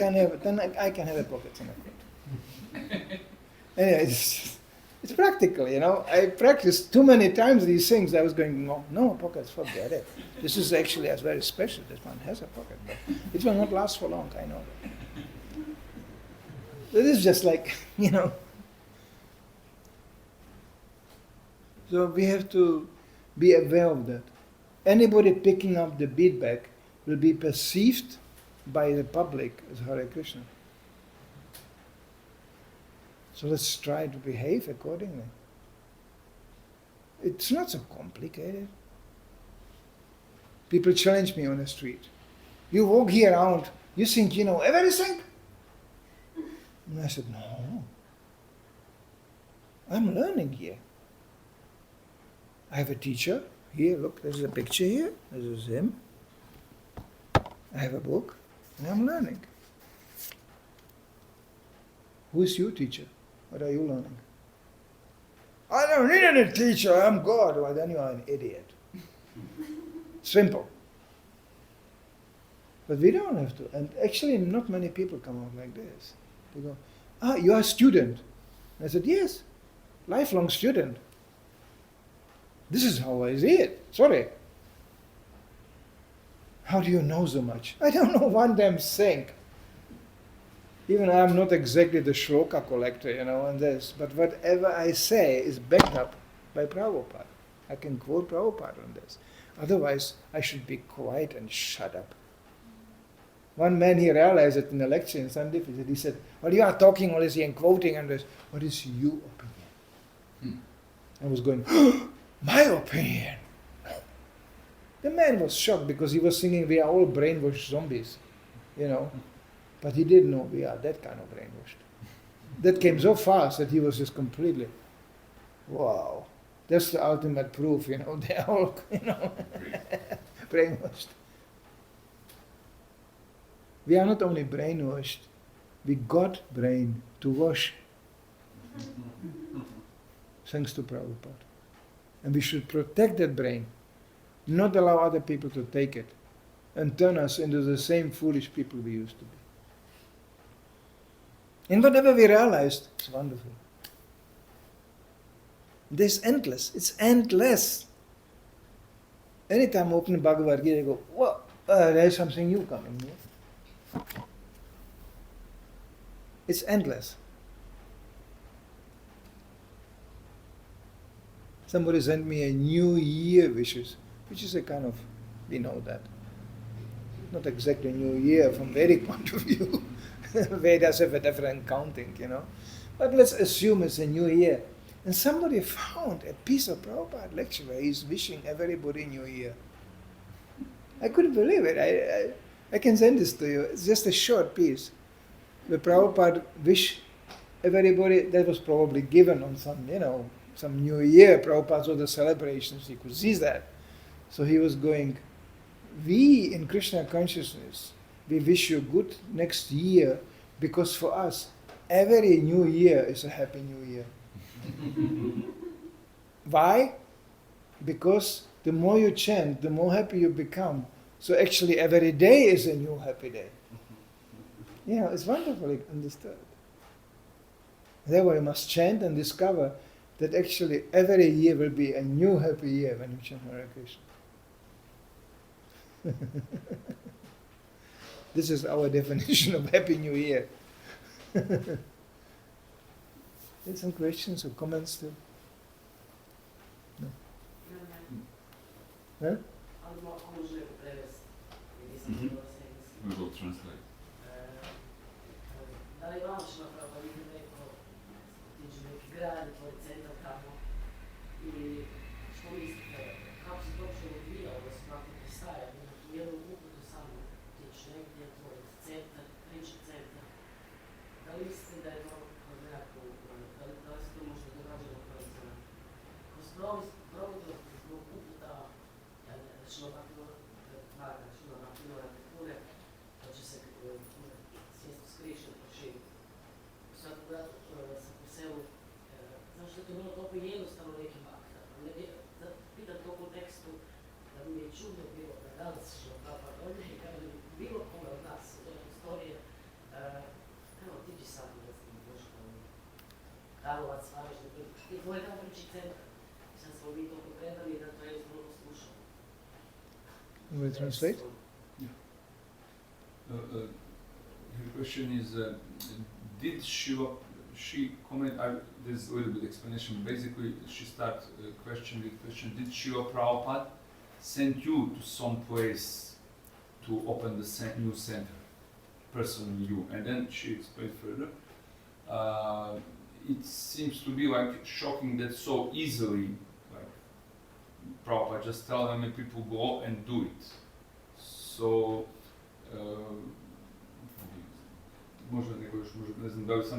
I can have a pocket in a kurta. Anyway, it's practical, I practiced too many times these things. I was going, no pockets, forget it. This is actually very special. This one has a pocket, but it will not last for long, I know that. It is just like, So we have to be aware of that. Anybody picking up the beadbag will be perceived by the public as Hare Krishna. So let's try to behave accordingly. It's not so complicated. People challenge me on the street. You walk here around, you think you know everything? And I said, no. I'm learning here. I have a teacher. Here, look, there's a picture here. This is him. I have a book, and I'm learning. Who is your teacher? What are you learning? I don't need any teacher, I'm God. Well, then you are an idiot. Simple. But we don't have to. And actually, not many people come out like this. They go, you are a student. And I said, yes, lifelong student. This is how I see it. Sorry. How do you know so much? I don't know one damn thing. Even I'm not exactly the shloka collector, and this, but whatever I say is backed up by Prabhupada. I can quote Prabhupada on this. Otherwise, I should be quiet and shut up. One man, he realized it in a lecture in Sunday. He said, well, you are talking all this and quoting and this. What is your opinion? I was going, my opinion. The man was shocked because he was thinking we are all brainwashed zombies, But he didn't know we are that kind of brainwashed. That came so fast that he was just completely, wow. That's the ultimate proof, they are all, brainwashed. We are not only brainwashed, we got brain to wash. Thanks to Prabhupada. And we should protect that brain, not allow other people to take it and turn us into the same foolish people we used to be. And whatever we realized, it's wonderful. This is endless. It's endless. Anytime I open the Bhagavad Gita, I go, whoa, there's something new coming here. It's endless. Somebody sent me a New Year wishes, which is a kind of, we know that. Not exactly New Year from Vedic point of view. Vedas have a different counting, But let's assume it's a New Year. And somebody found a piece of Prabhupada lecture where he's wishing everybody New Year. I couldn't believe it. I can send this to you. It's just a short piece. The Prabhupada wish everybody, that was probably given on some New Year. Prabhupada saw the celebrations, he could see that. So he was going, we in Krishna consciousness, we wish you good next year, because for us, every new year is a happy new year. Why? Because the more you chant, the more happy you become. So actually every day is a new happy day. It's wonderfully understood. Therefore you must chant and discover that actually every year will be a new happy year when you chant Hare Krishna. This is our definition of Happy New Year. Any some questions or comments still? No? Huh? We will translate. Will you translate? Yeah. Her question is, did she comment, there's a little bit explanation, basically she starts question with question, did Srila Prabhupada send you to some place to open the new center, personally you? And then she explained further, it seems to be like shocking that so easily, like Prabhupada just tell how many people go and do it. So,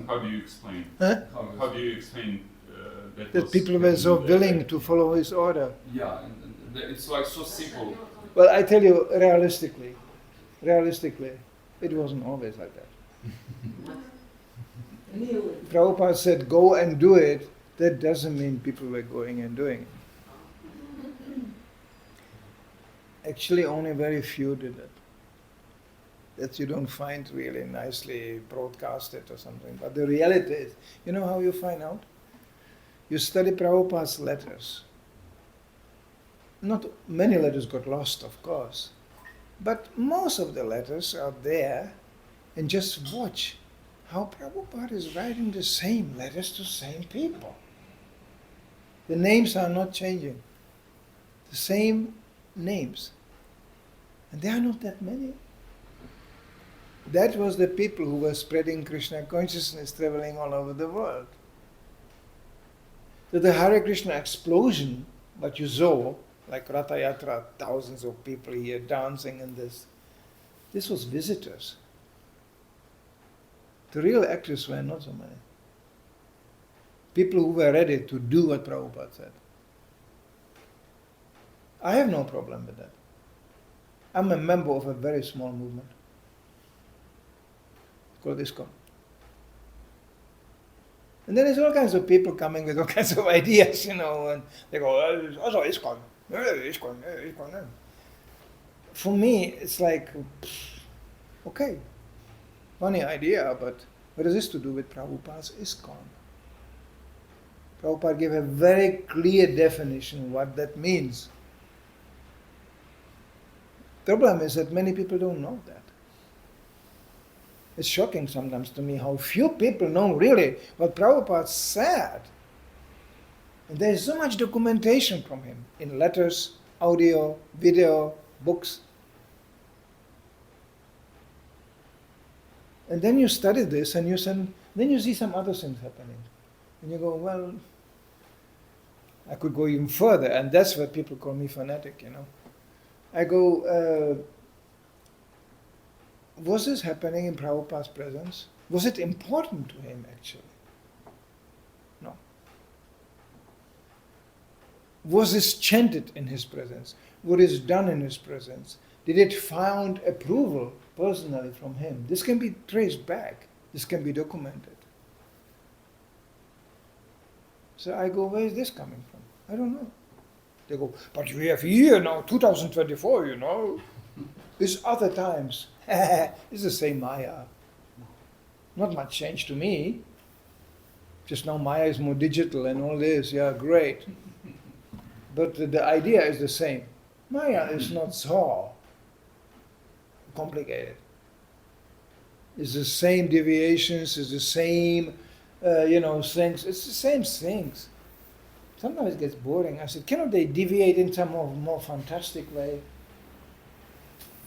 how do you explain? Huh? How do you explain That people were so willing to follow his order. Yeah, and it's like so simple. Well, I tell you, realistically, it wasn't always like that. Prabhupada said, go and do it. That doesn't mean people were going and doing it. Actually, only very few did it. That you don't find really nicely broadcasted or something. But the reality is, you know how you find out? You study Prabhupada's letters. Not many letters got lost, of course. But most of the letters are there, and just watch how Prabhupada is writing the same letters to the same people. The names are not changing. The same names. And there are not that many. That was the people who were spreading Krishna consciousness, traveling all over the world. So the Hare Krishna explosion, what you saw, like Ratha Yatra, thousands of people here dancing and this was visitors. The real actors were not so many. People who were ready to do what Prabhupada said. I have no problem with that. I'm a member of a very small movement called ISKCON. And then there's all kinds of people coming with all kinds of ideas, and they go, also ISKCON, ISKCON, ISKCON. For me, it's like, okay, funny idea, but what has this to do with Prabhupada's ISKCON? Prabhupada gave a very clear definition of what that means. The problem is that many people don't know that. It's shocking sometimes to me how few people know really what Prabhupada said. And there is so much documentation from him in letters, audio, video, books. And then you study this and then you see some other things happening. And you go, well, I could go even further, and that's what people call me fanatic, I go, was this happening in Prabhupada's presence? Was it important to him actually? No. Was this chanted in his presence? Was this done in his presence? Did it find approval personally from him? This can be traced back. This can be documented. So I go, where is this coming from? I don't know. They go, but we have here now, 2024, It's other times. It's the same Maya. Not much change to me. Just now Maya is more digital and all this, yeah, great. But the idea is the same. Maya is not so complicated. It's the same deviations, it's the same, things. It's the same things. Sometimes it gets boring. I said, cannot they deviate in some more fantastic way?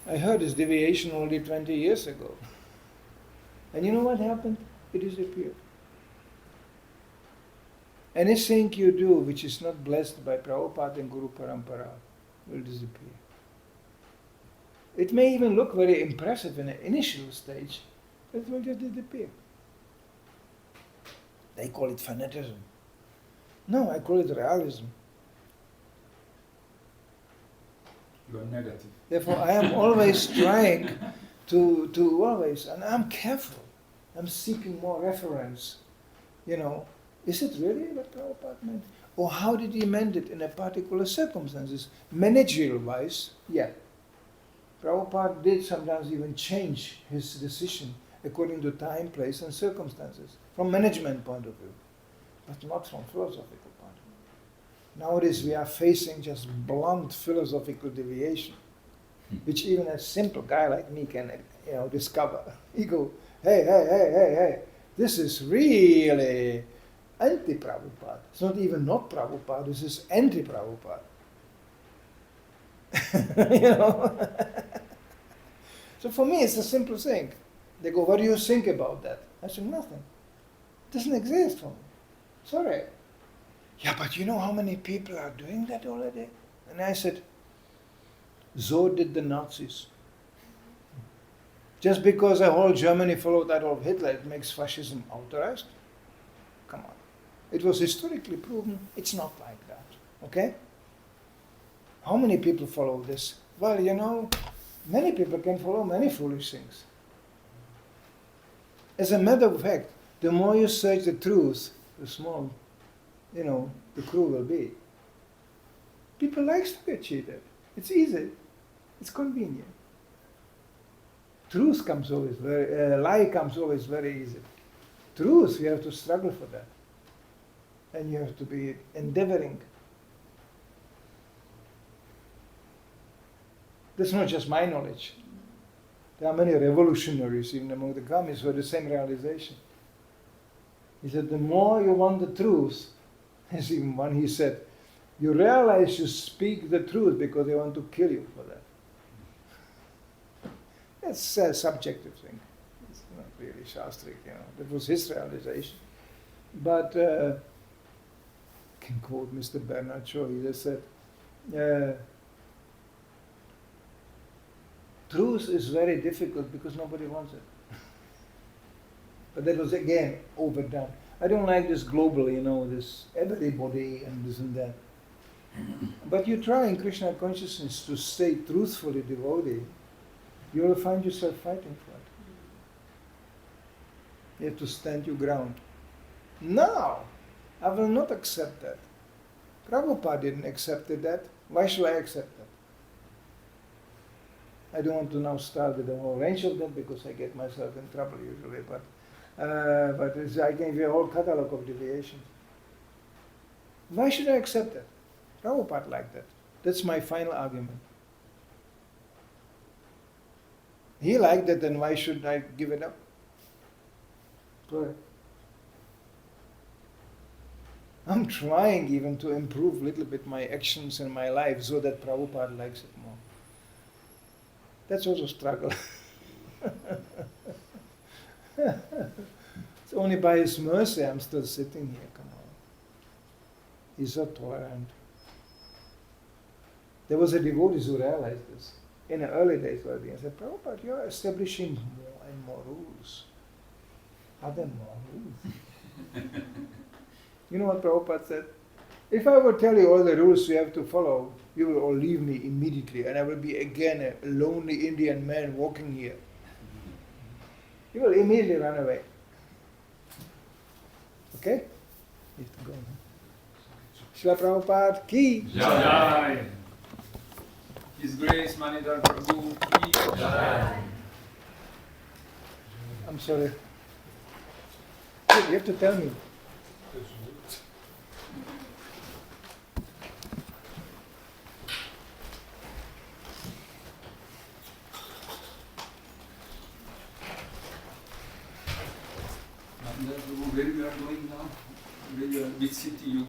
I heard this deviation only 20 years ago. And you know what happened? It disappeared. Anything you do which is not blessed by Prabhupada and Guru Parampara will disappear. It may even look very impressive in an initial stage, but it will just disappear. They call it fanatism. No, I call it realism. You are negative. Therefore, I am always trying to always, and I'm careful. I'm seeking more reference. Is it really what Prabhupada meant? Or how did he meant it in a particular circumstances? Managerial-wise, yeah. Prabhupada did sometimes even change his decision according to time, place, and circumstances, from management point of view, but not from philosophical point of view. Nowadays we are facing just blunt philosophical deviation, which even a simple guy like me can discover. He go, hey, this is really anti-Prabhupada. It's not even not Prabhupada, this is anti-Prabhupada. So for me it's a simple thing. They go, what do you think about that? I said, nothing. It doesn't exist for me. Sorry. Yeah, but you know how many people are doing that already? And I said, so did the Nazis. Just because the whole Germany followed Adolf Hitler, it makes fascism authorized? Come on. It was historically proven, it's not like that. Okay? How many people follow this? Well, many people can follow many foolish things. As a matter of fact, the more you search the truth, the small, the crew will be. People like to get cheated. It's easy. It's convenient. Truth comes always lie comes always very easy. Truth, you have to struggle for that. And you have to be endeavoring. That's not just my knowledge. There are many revolutionaries even among the Gamis who had the same realization. He said, the more you want the truth, as even one he said, you realize you speak the truth because they want to kill you for that. That's a subjective thing. It's not really Shastric, That was his realization. But I can quote Mr. Bernard Shaw, he just said, truth is very difficult because nobody wants it. But that was again overdone. I don't like this global, this everybody and this and that. But you try in Krishna consciousness to stay truthfully devotee, you will find yourself fighting for it. You have to stand your ground. No, I will not accept that. Prabhupada didn't accept that. Why should I accept that? I don't want to now start with the whole range of them because I get myself in trouble usually, but I gave you a whole catalog of deviations. Why should I accept that? Prabhupada liked that. That's my final argument. He liked that, then why should I give it up? Go ahead. I'm trying even to improve a little bit my actions in my life so that Prabhupada likes it more. That's also a struggle. It's only by His mercy I'm still sitting here, come on. He's so tolerant. There was a devotee who realized this in the early days of the day. He said, Prabhupada, you're establishing more and more rules. Are there more rules? You know what Prabhupada said? If I would tell you all the rules you have to follow, you will all leave me immediately and I will be again a lonely Indian man walking here. You will immediately run away. Okay? You have to go. Srila Prabhupada ki Jai. His Grace Manidhar Prabhu ki Jai. I'm sorry. You have to tell me. Where we are going now? Which city you